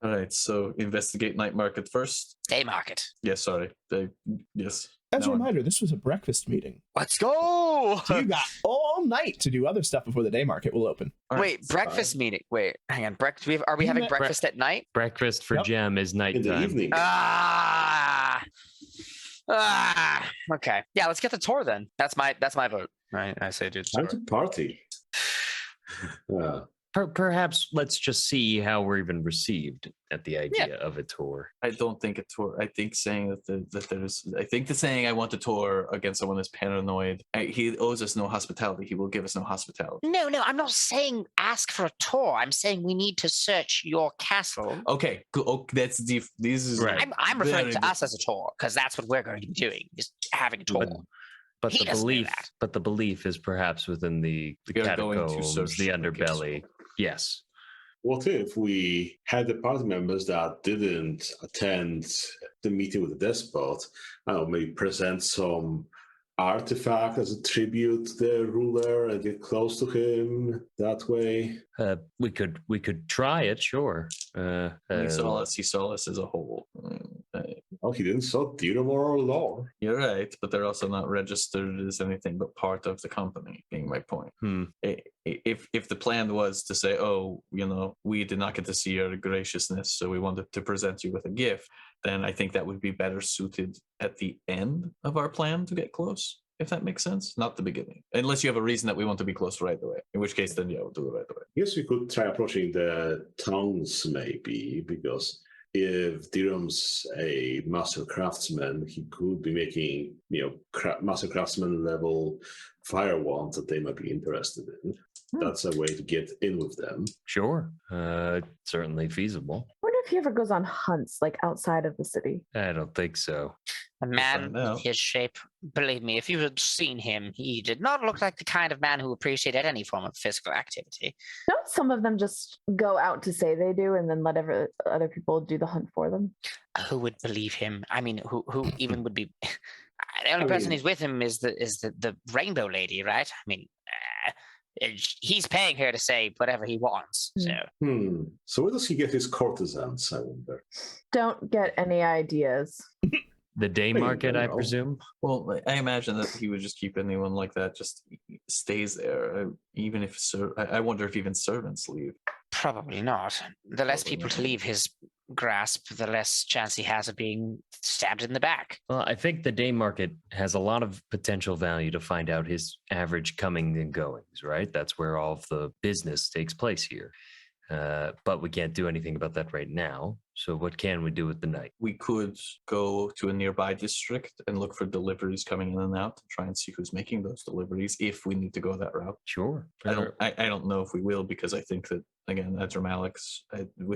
All right, so investigate night market first. Day market. Yes, sorry. Yes. As a No, reminder, this was a breakfast meeting. Let's go. So you got all night to do other stuff before the day market will open. all right, Wait, breakfast meeting. Wait, hang on. Are we You having met- breakfast at night? Breakfast for Yep. Gem is In the nighttime. evening. Okay. Yeah, let's get the tour then. That's my vote. Right. I say do the Time tour. to party. Perhaps let's just see how we're even received at the idea of a tour. I don't think a tour. I think saying that there's. I think the saying I want a tour against someone is paranoid. He owes us no hospitality. He will give us no hospitality. No, I'm not saying ask for a tour. I'm saying we need to search your castle. Okay, cool. Oh, that's this is Right. I'm referring very to good. us as a tour because that's what we're going to be doing, is having a tour. But He the doesn't know belief, that. but the belief is perhaps within the We are going to catacombs, search the the underbelly. Yes. What if we had the party members that didn't attend the meeting with the despot, I don't know, maybe present some artifact as a tribute to the ruler and get close to him that way? We could try it, sure. He saw us as a whole. Oh, he didn't saw Dirham or Lore. You're right, but they're also not registered as anything but part of the company. Being my point. If the plan was to say, oh, we did not get to see your graciousness, so we wanted to present you with a gift, then I think that would be better suited at the end of our plan to get close. If that makes sense, not the beginning. Unless you have a reason that we want to be close right away. In which case, then yeah, we'll do it right away. I guess we could try approaching the towns maybe, because if Dirham's a master craftsman, he could be making, master craftsman level fire wands that they might be interested in. That's a way to get in with them. Sure. Certainly feasible. I wonder if he ever goes on hunts like outside of the city. I don't think so. A man find in out. his shape, believe me, if you had seen him, he did not look like the kind of man who appreciated any form of physical activity. Don't some of them just go out to say they do and then let other people do the hunt for them? Who would believe him? I mean, who even would be? The only person who's with him is the rainbow lady, right? I mean, he's paying her to say whatever he wants. So, So where does he get his courtesans, I wonder? Don't get any ideas. The day Wait, market, I no. presume. Well, I imagine that he would just keep anyone like that just stays there, even if I wonder if even servants leave. probably not. The less Probably people to not. leave his grasp, the less chance he has of being stabbed in the back. Well, I think the day market has a lot of potential value to find out his average comings and goings, right? That's where all of the business takes place here. But we can't do anything about that right now. So what can we do with the night? We could go to a nearby district and look for deliveries coming in and out to try and see who's making those deliveries if we need to go that route. Sure. I don't know if we will, because I think that, again, with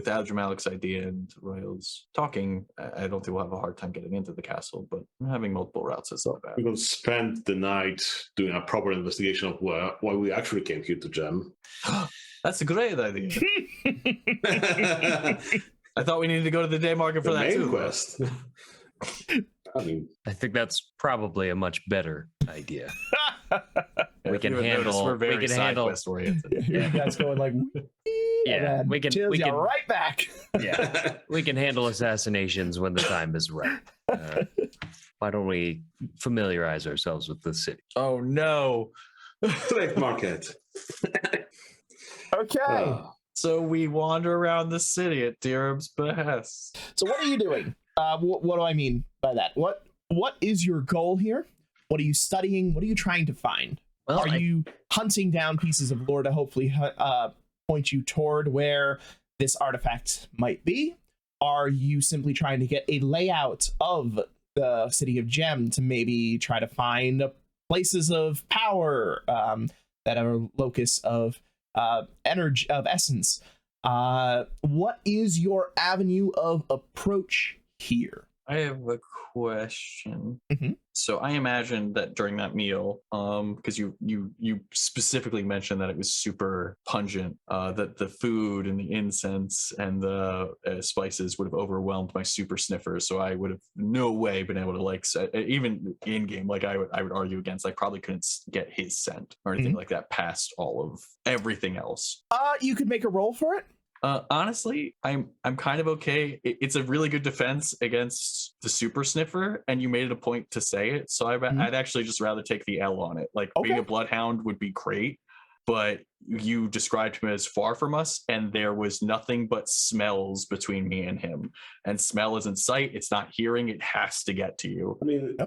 Adramalik's idea and Royals talking, I don't think we'll have a hard time getting into the castle, but having multiple routes is not bad. We're going to spend the night doing a proper investigation of why we actually came here to Gem. That's a great idea. I thought we needed to go to the day market for The that main too. quest. I mean, I think that's probably a much better idea. We If can you would notice, handle- We're very we can side handle- quest oriented. You guys going like, Yeah, we can chills we you can right back. yeah, we can handle assassinations when the time is right. Why don't we familiarize ourselves with the city? Oh no. trade market. Okay. So we wander around the city at Dirham's behest. So what are you doing? What do I mean by that? What is your goal here? What are you studying? What are you trying to find? Well, Are you hunting down pieces of lore to hopefully point you toward where this artifact might be? Are you simply trying to get a layout of the city of Gem to maybe try to find places of power that are locus of energy, of essence? What is your avenue of approach here? I have a question. Mhm. So I imagine that during that meal, because you specifically mentioned that it was super pungent, that the food and the incense and the spices would have overwhelmed my super sniffer. So I would have no way been able to even in game, like I would argue against. I probably couldn't get his scent or anything like that past all of everything else. You could make a roll for it. Honestly, I'm kind of okay. It's a really good defense against the super sniffer, and you made it a point to say it. So I'd actually just rather take the L on it. Like being a bloodhound would be great, but you described him as far from us, and there was nothing but smells between me and him. And smell isn't sight; it's not hearing. It has to get to you. I mean,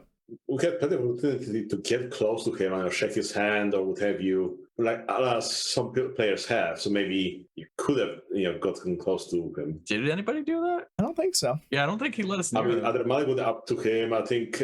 we had plenty of opportunity to get close to him and shake his hand or what have you, like as some players have. So maybe you could have, gotten close to him. Did anybody do that? I don't think so. Yeah, I don't think he let us know. I mean, Adremalik went up to him. I think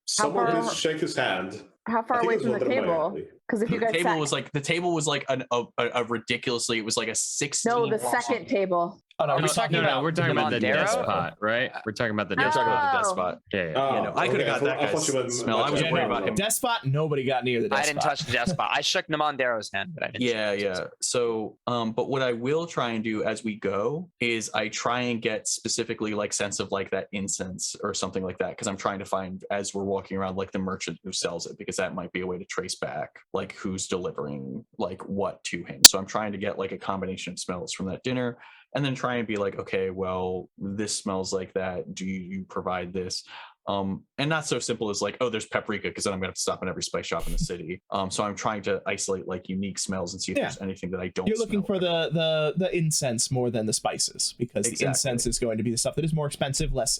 someone far- did shake his hand. How far I think away it was from the Adremalik, table? actually. Because if you guys the table was like a ridiculously. It was like a 16. no, the long- second table. Oh no, No, we're talking no, about we're talking about the Mondero? despot, right? We're talking about the Yeah, we're talking despot. about the Oh. despot. Yeah, yeah. Oh, No, I could have okay, got that I thought guy's you meant smell. I was much worried better. about him. Despot. Nobody got near the Despot. I didn't touch the despot. I shook Namondero's hand, but I didn't. Yeah, shake his. yeah. So, but what I will try and do as we go is I try and get specifically like sense of like that incense or something like that, because I'm trying to find as we're walking around like the merchant who sells it, because that might be a way to trace back like who's delivering like what to him. So I'm trying to get like a combination of smells from that dinner, and then try and be like, okay, well, this smells like that. Do you provide this? And not so simple as like, oh, there's paprika, because then I'm gonna have to stop in every spice shop in the city. So I'm trying to isolate like unique smells and see if there's anything that I don't. You're looking smell. for the incense more than the spices, because the Exactly. incense is going to be the stuff that is more expensive, less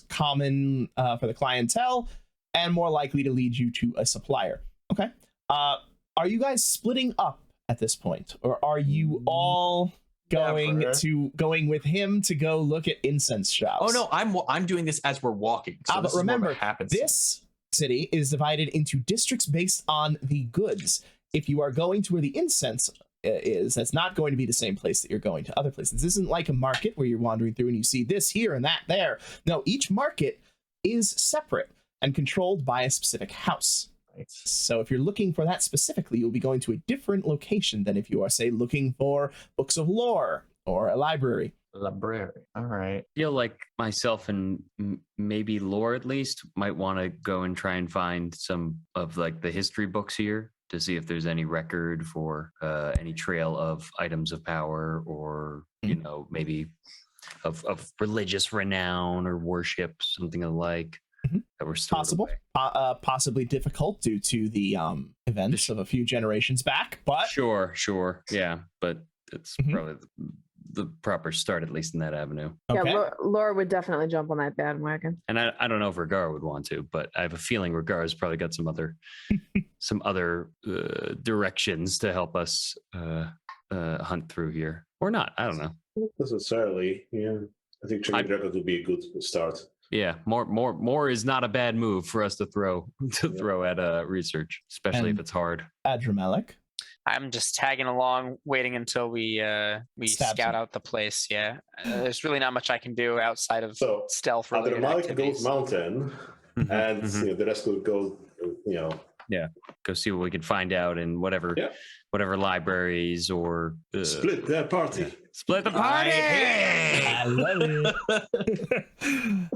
common for the clientele, and more likely to lead you to a supplier. Okay. Are you guys splitting up at this point, or are you all going with him to go look at incense shops. Oh no, I'm doing this as we're walking. So but remember, happens. this city is divided into districts based on the goods. If you are going to where the incense is, that's not going to be the same place that you're going to other places. This isn't like a market where you're wandering through and you see this here and that there. No, each market is separate and controlled by a specific house. Right. So if you're looking for that specifically, you'll be going to a different location than if you are, say, looking for books of lore or a library. Library. All right. I feel like myself and maybe Lore at least might want to go and try and find some of like the history books here to see if there's any record for any trail of items of power or, you know, maybe of religious renown or worship, something of the like. That were stored Possible, possibly difficult due to the events of a few generations back, but sure, yeah, but it's probably the proper start, at least in that avenue. Okay. Yeah, Laura would definitely jump on that bandwagon. And I don't know if Regar would want to, but I have a feeling Regar's probably got some other directions to help us hunt through here, or not. I don't know. Not necessarily, yeah. I think checking record would be a good start. Yeah, more is not a bad move for us to throw at research, especially if it's hard. Adramelech. I'm just tagging along, waiting until we scout out the place. Yeah, there's really not much I can do outside of stealth related Adramelech activities. goes mountain, and you know, the rest will go. You know, go see what we can find out in whatever libraries or split that party. Yeah. Split the party. I love it.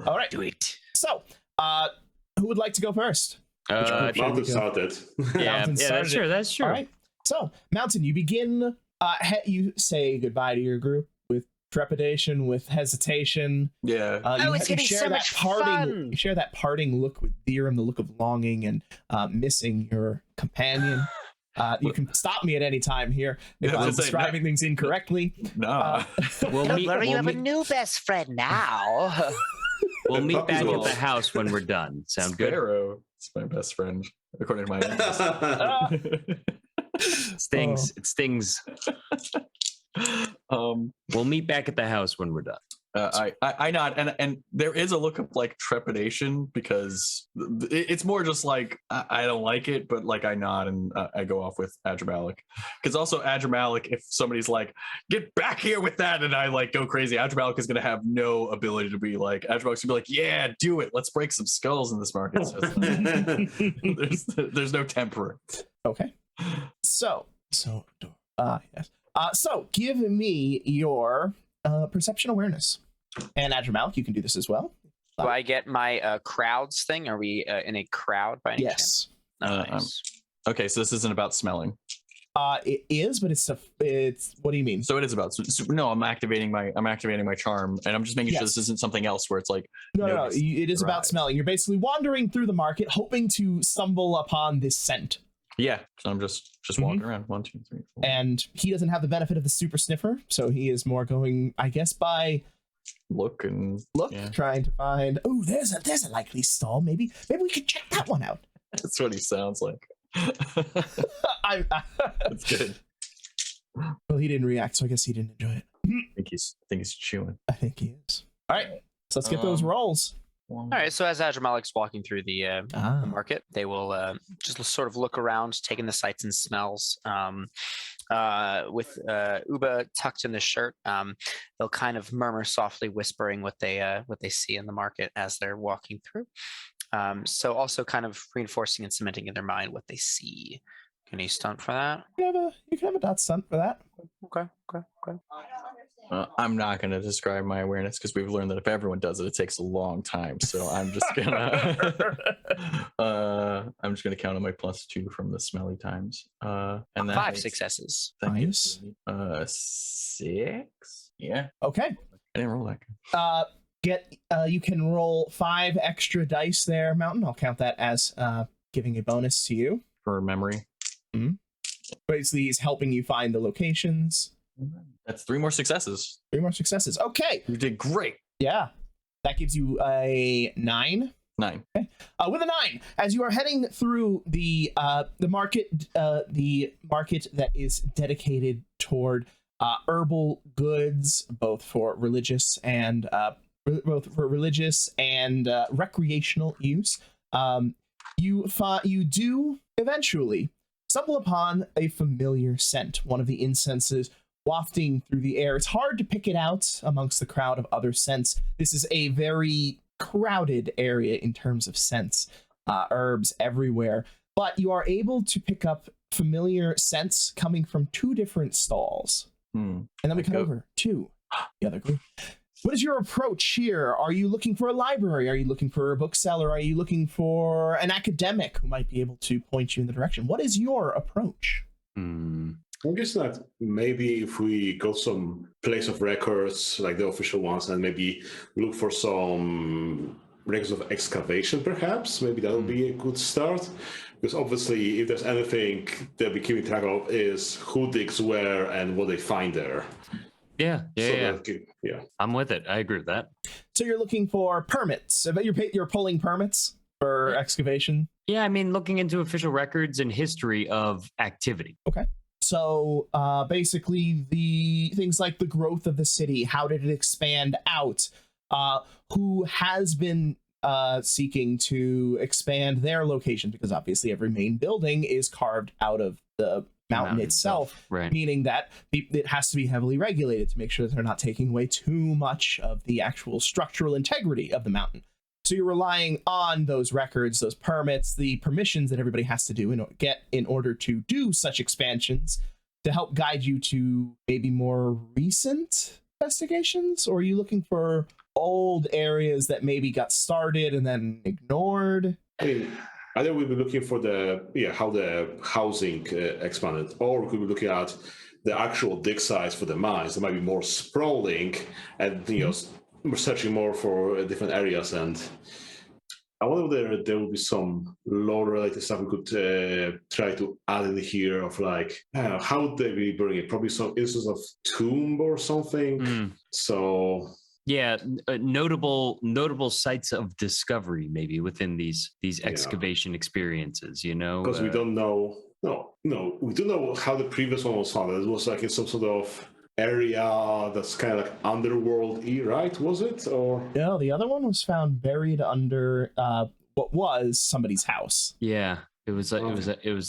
All right, Do it. so who would like to go first? Mountain started. Yeah, that's true. That's true. All right. So, Mountain, you begin, you say goodbye to your group with trepidation, with hesitation. Yeah. It's getting so much fun. You share that parting look with Theorem, the look of longing and missing your companion. You can stop me at any time here if I'm describing things incorrectly. No. Don't worry, you have a new best friend now. We'll meet back at the house when we're done. Sound good? Sparrow. It's my best friend, according to my Stings. It stings. We'll meet back at the house when we're done. I nod, and there is a look of like trepidation because it's more just like I don't like it, but like I nod and I go off with Adramelech, because also Adramelech, if somebody's like get back here with that and I like go crazy, Adramelech is gonna have no ability to be like, Adramelech's gonna be like, yeah, do it, let's break some skulls in this market. So there's no temper. Okay. So yes. So give me your perception awareness. And Adramelech, you can do this as well. Do I get my crowds thing? Are we in a crowd by any chance? Yes. Okay, so this isn't about smelling. It is, but it's what do you mean? So it is about no. I'm activating my charm, and I'm just making sure this isn't something else where it's like no. It is about smelling. You're basically wandering through the market, hoping to stumble upon this scent. Yeah, so I'm just walking around. 1, 2, 3, 4. And he doesn't have the benefit of the super sniffer, so he is more going, I guess, by look, trying to find. Oh, there's a likely stall. Maybe we could check that one out. That's what he sounds like. That's good. Well, he didn't react, so I guess he didn't enjoy it. I think he's chewing. I think he is. All right, so let's get those rolls. All right, so as Adramelech's walking through the market, they will just sort of look around, taking the sights and smells. With Uba tucked in the shirt, they'll kind of murmur softly, whispering what they see in the market as they're walking through. So also kind of reinforcing and cementing in their mind what they see. Can you stunt for that? You can have a dot stunt for that. Okay. I'm not going to describe my awareness because we've learned that if everyone does it takes a long time. So I'm just gonna count on my +2 from the smelly times. And 5 successes. Nice. 6. Yeah. Okay. I didn't roll that. You can roll 5 extra dice there, Mountain. I'll count that as giving a bonus to you For memory. Mm-hmm. Basically, he's helping you find the locations. That's 3 more successes. 3 more successes. Okay. You did great. Yeah. That gives you a 9. 9. Okay. With a 9, as you are heading through the market that is dedicated toward herbal goods, both for religious and recreational use. You do eventually stumble upon a familiar scent, one of the incenses wafting through the air. It's hard to pick it out amongst the crowd of other scents. This is a very crowded area in terms of scents, herbs everywhere, but you are able to pick up familiar scents coming from two different stalls. And then we come over to the other group. What is your approach here? Are you looking for a library? Are you looking for a bookseller? Are you looking for an academic who might be able to point you in the direction? What is your approach? I guess that maybe if we go some place of records, like the official ones, and maybe look for some records of excavation, perhaps, maybe that would be a good start. Because obviously, if there's anything that we're keeping track of is who digs where and what they find there. Yeah. Yeah. I'm with it. I agree with that. So you're looking for permits. You're pulling permits for excavation? Yeah, I mean, looking into official records and history of activity. Okay. So basically the things like the growth of the city, how did it expand out, who has been seeking to expand their location, because obviously every main building is carved out of the mountain itself, right? Meaning that it has to be heavily regulated to make sure that they're not taking away too much of the actual structural integrity of the mountain. So you're relying on those records, those permits, the permissions that everybody has to do in order to do such expansions to help guide you to maybe more recent investigations? Or are you looking for old areas that maybe got started and then ignored? I mean, either we'll be looking for how the housing expanded, or we could be looking at the actual dig size for the mines. That might be more sprawling, and we're searching more for different areas. And I wonder whether there will be some lore-related stuff we could try to add in here of like, how would they be burning it? Probably some instance of tomb or something. So. Yeah, notable sites of discovery maybe within these excavation experiences, because we don't know. No, we don't know how the previous one was found. It was like in some sort of area that's kind of like underworld-y, right? Was it? Or no, the other one was found buried under what was somebody's house. Yeah. It was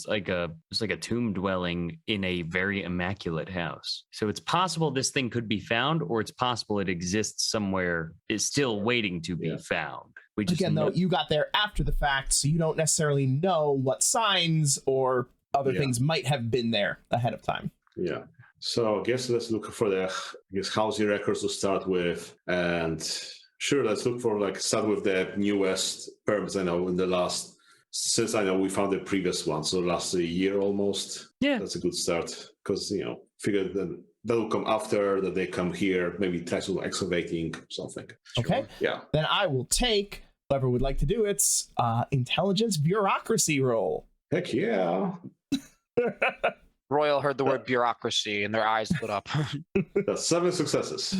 like a tomb dwelling in a very immaculate house. So it's possible this thing could be found, or it's possible it exists somewhere, is still waiting to be found. We just though, you got there after the fact, so you don't necessarily know what signs or other things might have been there ahead of time. Yeah. So I guess let's look for the housing records to start with, and sure, let's look for start with the newest permits. I know since I know we found the previous one, so last year almost. Yeah, that's a good start, because figure that will come after that they come here, maybe try to excavating something. Okay. Yeah. Then I will take whoever would like to do its intelligence bureaucracy roll. Heck yeah. Royal heard the word bureaucracy and their eyes lit up. That's 7 successes.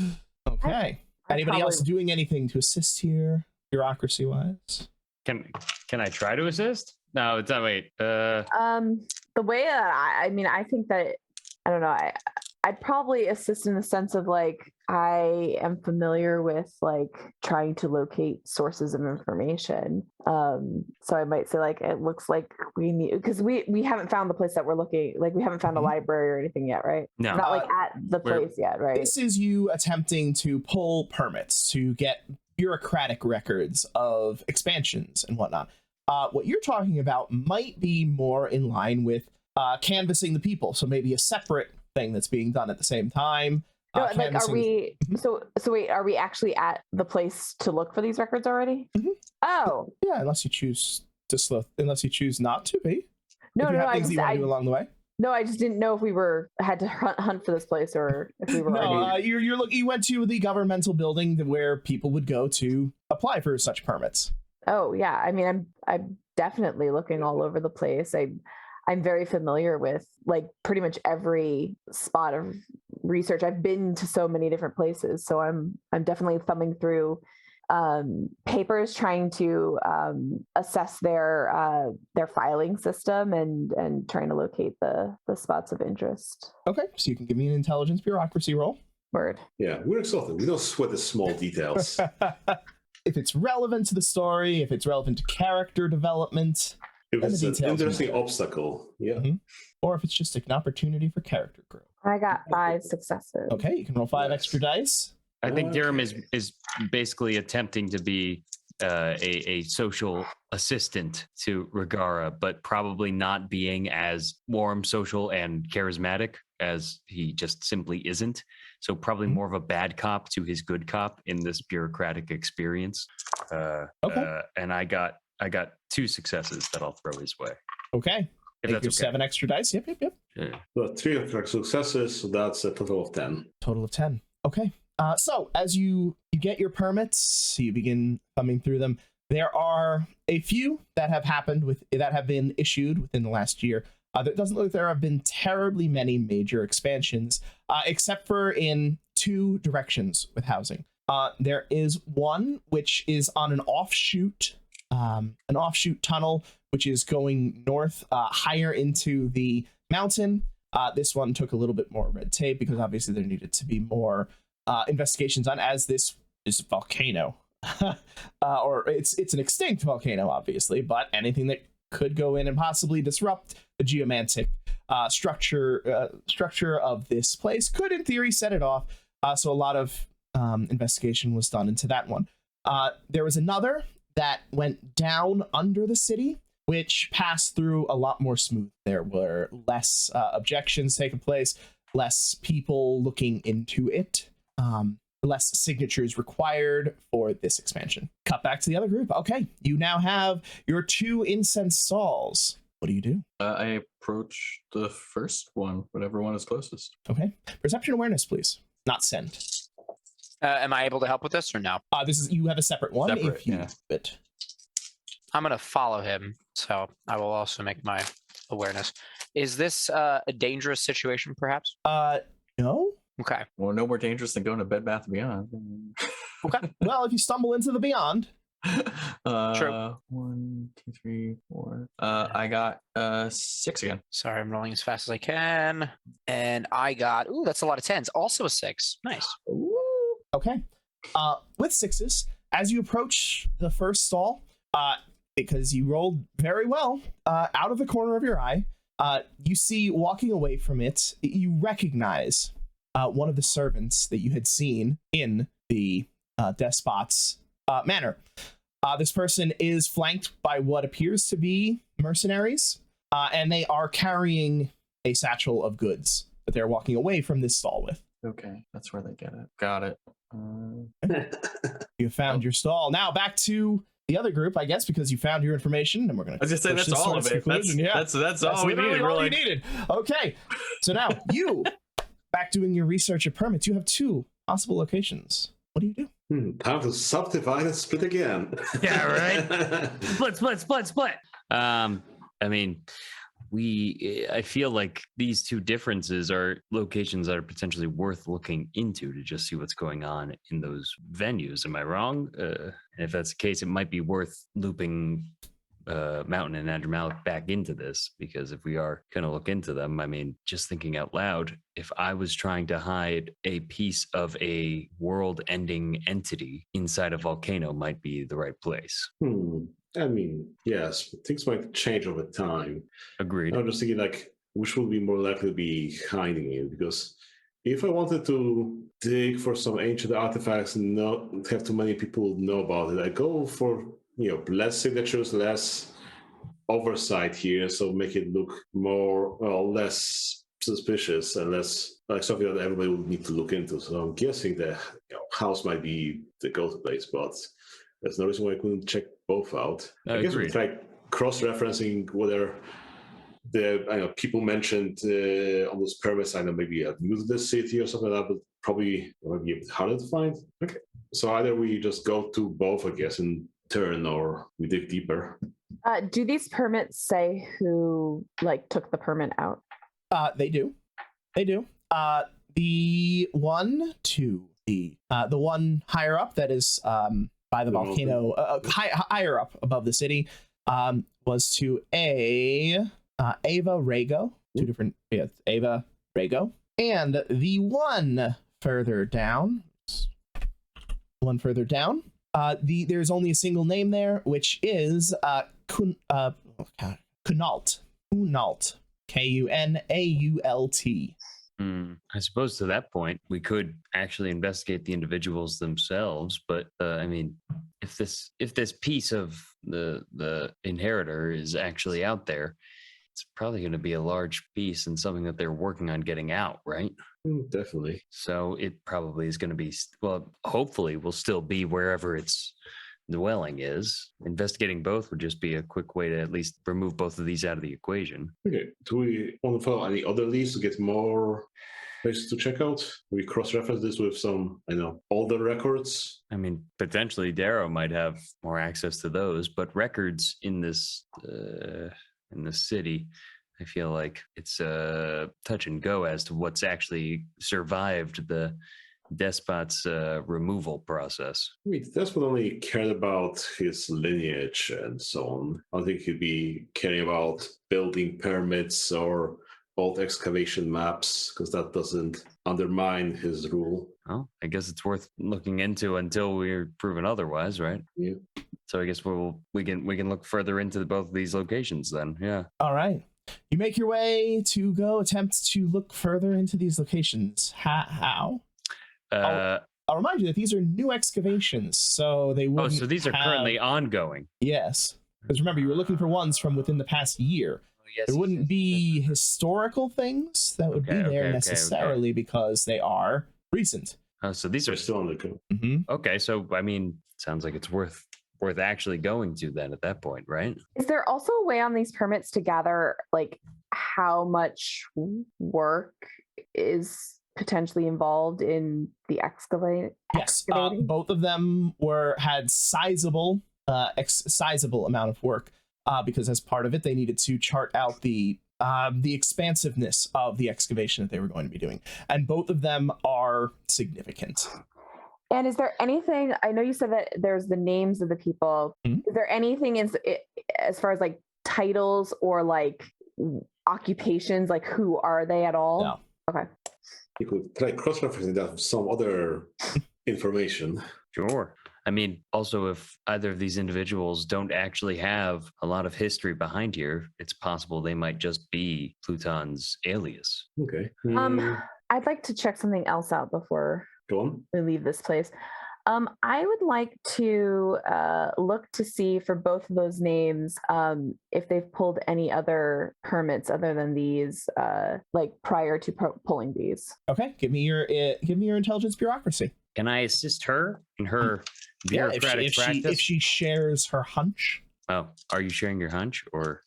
Okay. Anybody else doing anything to assist here, bureaucracy wise? Can I try to assist? No, it's not. Wait. The way that I think that I don't know. I'd probably assist in the sense of I am familiar with trying to locate sources of information. So I might say it looks like we need, because we haven't found the place that we're looking. We haven't found a library or anything yet, right? No, not at the place yet, right? This is you attempting to pull permits to get bureaucratic records of expansions and whatnot. What you're talking about might be more in line with canvassing the people, so maybe a separate thing that's being done at the same time. No, are we? So wait, are we actually at the place to look for these records already? Mm-hmm. Oh, yeah. Unless you choose not to be. No, things you want to do along the way. No, I just didn't know if we had to hunt for this place, or if we were. No, you went to the governmental building where people would go to apply for such permits. Oh yeah, I mean, I'm definitely looking all over the place. I'm very familiar with pretty much every spot of research. I've been to so many different places, so I'm definitely thumbing through papers trying to assess their filing system and trying to locate the spots of interest. Okay, so you can give me an intelligence bureaucracy roll. Word. Yeah, we're exalted. We don't sweat the small details. If it's relevant to the story, if it's relevant to character development, If and it's the an details interesting matter. obstacle, yeah. Mhm. Or if it's just an opportunity for character growth. I got 5 successes. Okay, you can roll 5 Nice. extra dice. I think Durham Okay. is basically attempting to be a social assistant to Regara, but probably not being as warm, social, and charismatic as he just simply isn't. So probably Mhm. more of a bad cop to his good cop in this bureaucratic experience. Okay. And I got 2 successes that I'll throw his way. Okay. If Take that's your okay. 7 extra dice. Yep. Yeah. Well, 3 correct successes, so that's a total of 10. Total of 10. Okay. So as you get your permits, you begin thumbing through them. There are a few that have been issued within the last year. It doesn't look like there have been terribly many major expansions, except for in 2 directions with housing. There is one which is on an offshoot tunnel, which is going north, higher into the mountain. This one took a little bit more red tape because obviously there needed to be more investigations on, as this is a volcano. Or it's an extinct volcano, obviously, but anything that could go in and possibly disrupt the geomantic structure of this place could, in theory, set it off. So a lot of investigation was done into that one. There was another that went down under the city, which passed through a lot more smooth. There were less objections taking place, less people looking into it, less signatures required for this expansion. Cut back to the other group. Okay, you now have your 2 incense stalls. What do you do? I approach the first one, whatever one is closest. Okay, perception awareness, please. Not send. Am I able to help with this or no? This is, you have a separate one. Separate, if you yeah. it. I'm going to follow him, so I will also make my awareness. Is this a dangerous situation, perhaps? No. Okay. Well, no more dangerous than going to Bed Bath & Beyond. Well, if you stumble into the beyond. True. 1, 2, 3, 4. I got 6 again. Sorry, I'm rolling as fast as I can. And I got, ooh, that's a lot of 10s. Also a 6. Nice. Okay. With 6s, as you approach the first stall, because you rolled very well, out of the corner of your eye, you see walking away from it, you recognize one of the servants that you had seen in the despot's manor. This person is flanked by what appears to be mercenaries, and they are carrying a satchel of goods that they're walking away from this stall with. Okay, that's where they get it. Got it. You found your stall. Now back to the other group, I guess, because you found your information, and we're going to. I was just saying that's all of it. That's all we literally needed, all really. you needed. Okay, so now you back doing your research of permits. You have 2 possible locations. What do you do? Time to subdivide and split again. Yeah, right. Split. I mean, I feel like these 2 differences are locations that are potentially worth looking into to just see what's going on in those venues. Am I wrong? And if that's the case, it might be worth looping Mountain and Andrew Malik back into this, because if we are going to look into them, I mean, just thinking out loud, if I was trying to hide a piece of a world-ending entity inside a volcano, might be the right place. I mean, yes, things might change over time. Agreed. I'm just thinking, like, which will be more likely to be hiding it? Because if I wanted to dig for some ancient artifacts and not have too many people know about it, I go for, less signatures, less oversight here, so make it look less suspicious and less like something that everybody would need to look into. So I'm guessing the house might be the go-to place, but there's no reason why I couldn't check both out. I guess we try cross-referencing whether the people mentioned on those permits, I know maybe are new to the city or something like that, but probably might be a bit harder to find. Okay, so either we just go to both, I guess, in turn, or we dig deeper. Do these permits say who took the permit out? They do. The one higher up that is by the Oh, volcano, higher up above the city, was to Ava Rago. Two different, Ava Rago, and the one further down. There's only a single name there, which is Kunault. Kunault. Kunault. I suppose to that point, we could actually investigate the individuals themselves. But I mean, if this piece of the inheritor is actually out there, it's probably going to be a large piece and something that they're working on getting out, right? Definitely. So it probably is going to be, well, hopefully will still be wherever its dwelling is. Investigating both would just be a quick way to at least remove both of these out of the equation. Okay. Do we want to follow any other leads to get more places to check out? We cross-reference this with some, older records. I mean, potentially Darrow might have more access to those, but records in this city, I feel like it's a touch and go as to what's actually survived the despot's removal process. I mean, Desmond only cared about his lineage and so on. I don't think he'd be caring about building permits or old excavation maps, because that doesn't undermine his rule. Well, I guess it's worth looking into until we're proven otherwise, right? Yeah. So I guess we can look further into both of these locations then. Yeah. All right. You make your way to go attempt to look further into these locations. How? I'll remind you that these are new excavations, so they wouldn't. Oh, so these are currently ongoing. Yes, because remember, you were looking for ones from within the past year. Yes, there wouldn't be historical things that would be there necessarily because they are recent. Oh, so these They're are still on the go. Mm-hmm. okay. So I mean, sounds like it's worth actually going to then at that point, right? Is there also a way on these permits to gather like how much work is potentially involved in the excavating? Yes, both of them had sizable amount of work because as part of it, they needed to chart out the expansiveness of the excavation that they were going to be doing, and both of them are significant. And is there anything? I know you said that there's the names of the people. Mm-hmm. Is there anything as far as like titles or like occupations? Like who are they at all? No. Okay. You could try cross-referencing that with some other information. Sure. I mean, also, if either of these individuals don't actually have a lot of history behind here, it's possible they might just be Pluton's alias. Okay. I'd like to check something else out before Go on. we leave this place. I would like to look to see for both of those names if they've pulled any other permits other than these, like prior to pulling these. Okay, give me your intelligence bureaucracy. Can I assist her in her bureaucratic practice? If she shares her hunch. Oh, are you sharing your hunch or?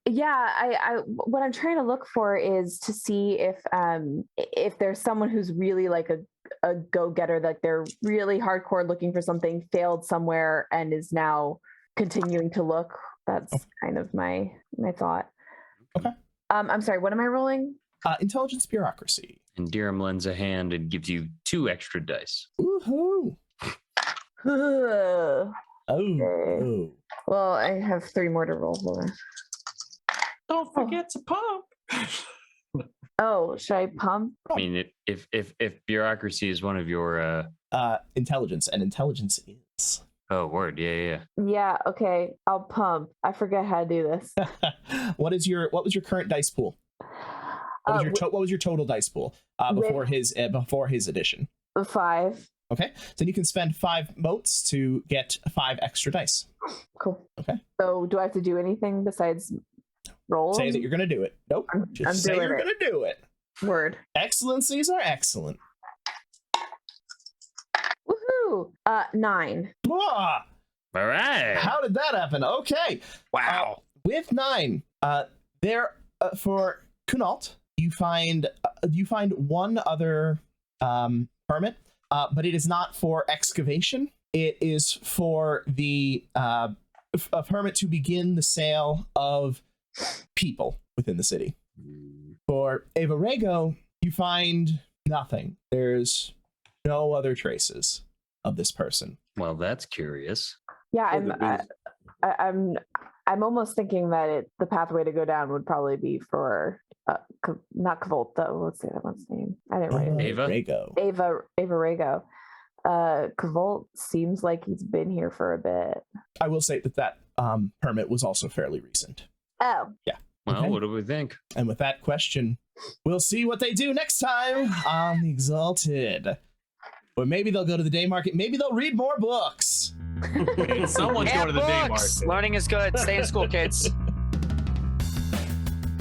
Yeah, I what I'm trying to look for is to see if there's someone who's really like a go-getter, like they're really hardcore looking for something, failed somewhere and is now continuing to look. That's kind of my thought. Okay. I'm sorry, what am I rolling? Intelligence bureaucracy. And Dirham lends a hand and gives you 2 extra dice. Woohoo! Okay. Oh. Well, I have 3 more to roll. Hold on. Don't forget to pump. Oh, should I pump? I mean, if bureaucracy is one of your Intelligence, and intelligence is. oh, word, yeah. Yeah, okay. I'll pump. I forget how to do this. What was your current dice pool? What was your total dice pool before his addition? 5. Okay, so you can spend 5 motes to get 5 extra dice. Cool. Okay. So do I have to do anything besides roll? Say that you're going to do it. Nope. I'm Just say doing you're it. going to do it. Word. Excellencies are excellent. Woohoo! 9. Ah, All right. how did that happen? Okay. Wow. With 9, there for Kunault, you find one other permit, but it is not for excavation. It is for the a permit to begin the sale of people within the city. For Ava Rego, you find nothing. There's no other traces. of this person. Well, that's curious. Yeah, Well, I'm almost thinking that the pathway to go down would probably be for not Kavolt though. What's the other one's name? I didn't write it. Ava? Rago. Ava Rago. Kavolt seems like he's been here for a bit. I will say that permit was also fairly recent. Oh, Well, Okay. what do we think? And with that question, we'll see what they do next time on the Exalted. Or maybe they'll go to the day market. Maybe they'll read more books. Someone's Yeah, going to the day books. market. Learning is good. Stay in school, kids.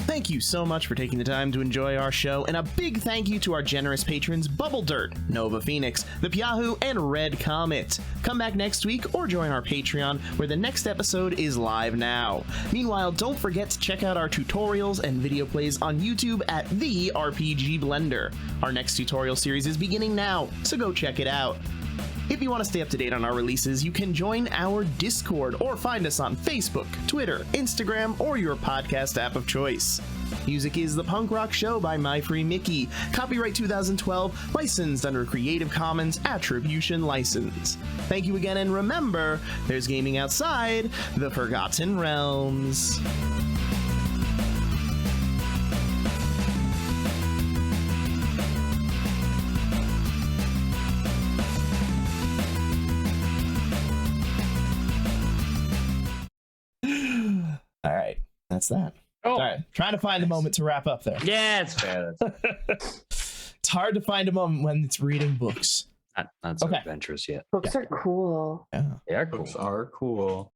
Thank you so much for taking the time to enjoy our show, and a big thank you to our generous patrons Bubble Dirt, Nova Phoenix, The Piahu, and Red Comet. Come back next week or join our Patreon, where the next episode is live now. Meanwhile, don't forget to check out our tutorials and video plays on YouTube at The RPG Blender. Our next tutorial series is beginning now, so go check it out. If you want to stay up to date on our releases, you can join our Discord or find us on Facebook, Twitter, Instagram, or your podcast app of choice. Music is The Punk Rock Show by My Free Mickey. Copyright 2012, licensed under Creative Commons Attribution License. Thank you again, and remember, there's gaming outside the Forgotten Realms. All right, that's that. Oh, All right, trying to find a moment to wrap up there. yeah, it's fair. It's hard to find a moment when it's reading books. Not so Okay. adventurous yet. books are cool. Yeah. They are cool. Books are cool.